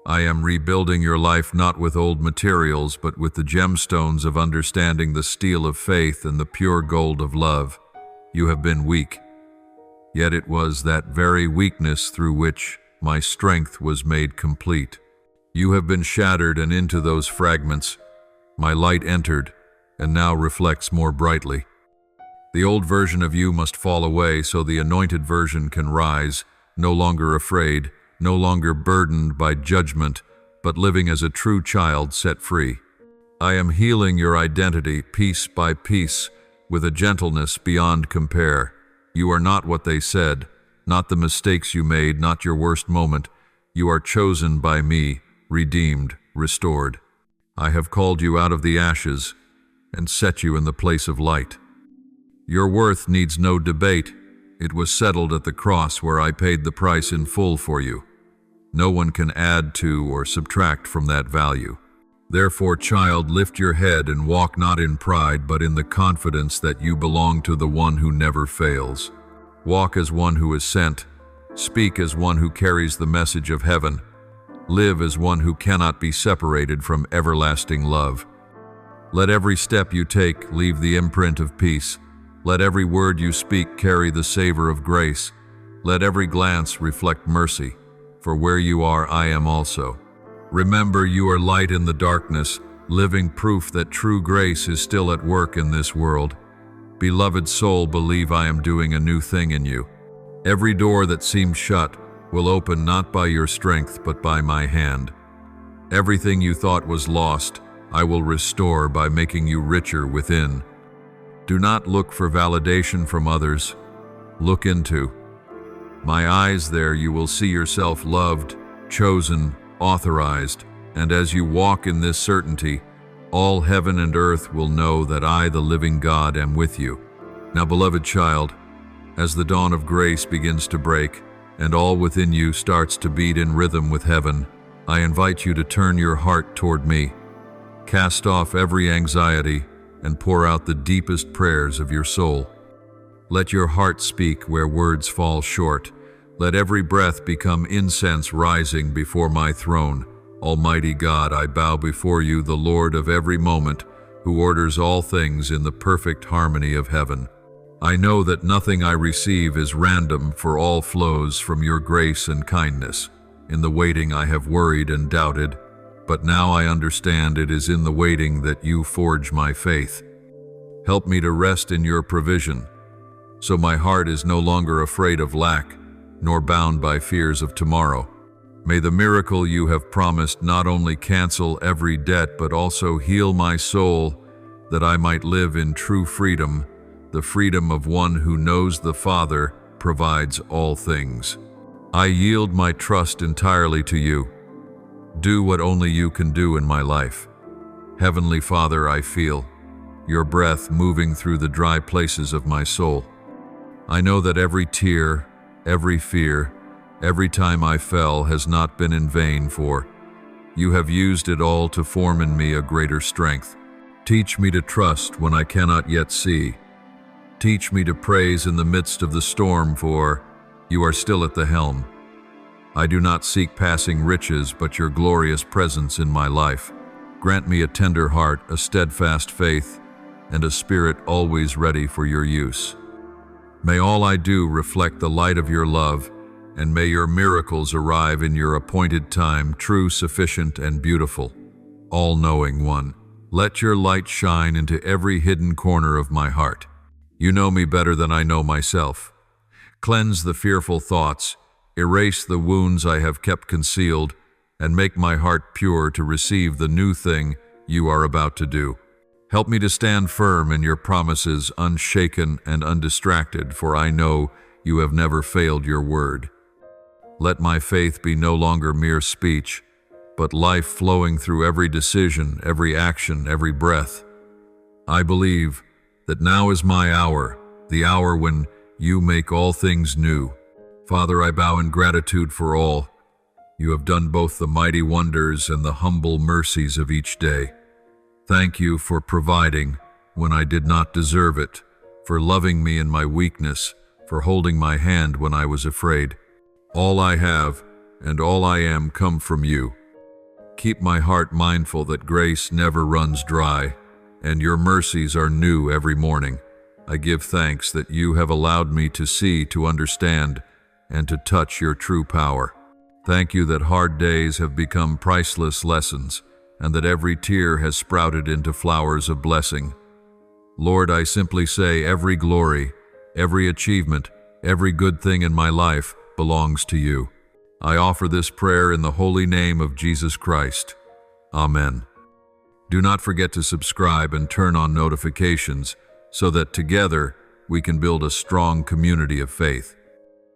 I am rebuilding your life not with old materials, but with the gemstones of understanding, the steel of faith, and the pure gold of love. You have been weak, yet it was that very weakness through which my strength was made complete. You have been shattered, and into those fragments my light entered, and now reflects more brightly. The old version of you must fall away so the anointed version can rise, no longer afraid, no longer burdened by judgment, but living as a true child set free. I am healing your identity piece by piece with a gentleness beyond compare. You are not what they said, not the mistakes you made, not your worst moment. You are chosen by me, redeemed, restored. I have called you out of the ashes and set you in the place of light. Your worth needs no debate. It was settled at the cross, where I paid the price in full for you. No one can add to or subtract from that value. Therefore, child, lift your head and walk not in pride, but in the confidence that you belong to the one who never fails. Walk as one who is sent, Speak as one who carries the message of heaven. Live as one who cannot be separated from everlasting love. Let every step you take leave the imprint of peace. Let every word you speak carry the savor of grace. Let every glance reflect mercy, for where you are, I am also. Remember, you are light in the darkness, living proof that true grace is still at work in this world. Beloved soul, believe I am doing a new thing in you. Every door that seems shut will open not by your strength but by my hand. Everything you thought was lost, I will restore by making you richer within. Do not look for validation from others. Look into my eyes. There you will see yourself loved, chosen, authorized, and as you walk in this certainty, all heaven and earth will know that I, the living God, am with you. Now, beloved child, as the dawn of grace begins to break, and all within you starts to beat in rhythm with heaven, I invite you to turn your heart toward me. Cast off every anxiety and pour out the deepest prayers of your soul. Let your heart speak where words fall short. Let every breath become incense rising before my throne. Almighty God, I bow before you, the Lord of every moment, who orders all things in the perfect harmony of heaven. I know that nothing I receive is random, for all flows from your grace and kindness. In the waiting I have worried and doubted, but now I understand it is in the waiting that you forge my faith. Help me to rest in your provision, so my heart is no longer afraid of lack, nor bound by fears of tomorrow. May the miracle you have promised not only cancel every debt, but also heal my soul, that I might live in true freedom, the freedom of one who knows the Father provides all things. I yield my trust entirely to you. Do what only you can do in my life. Heavenly Father, I feel your breath moving through the dry places of my soul. I know that every tear, every fear, every time I fell has not been in vain, for you have used it all to form in me a greater strength. Teach me to trust when I cannot yet see. Teach me to praise in the midst of the storm, for you are still at the helm. I do not seek passing riches, but your glorious presence in my life. Grant me a tender heart, a steadfast faith, and a spirit always ready for your use. May all I do reflect the light of your love, and may your miracles arrive in your appointed time, true, sufficient, and beautiful. All-knowing one, let your light shine into every hidden corner of my heart. You know me better than I know myself. Cleanse the fearful thoughts, erase the wounds I have kept concealed, and make my heart pure to receive the new thing you are about to do. Help me to stand firm in your promises, unshaken and undistracted, for I know you have never failed your word. Let my faith be no longer mere speech, but life flowing through every decision, every action, every breath. I believe that now is my hour, the hour when you make all things new. Father, I bow in gratitude for all. You have done both the mighty wonders and the humble mercies of each day. Thank you for providing when I did not deserve it, for loving me in my weakness, for holding my hand when I was afraid. All I have and all I am come from you. Keep my heart mindful that grace never runs dry, and your mercies are new every morning. I give thanks that you have allowed me to see, to understand, and to touch your true power. Thank you that hard days have become priceless lessons, and that every tear has sprouted into flowers of blessing. Lord, I simply say every glory, every achievement, every good thing in my life belongs to you. I offer this prayer in the holy name of Jesus Christ. Amen. Do not forget to subscribe and turn on notifications so that together we can build a strong community of faith.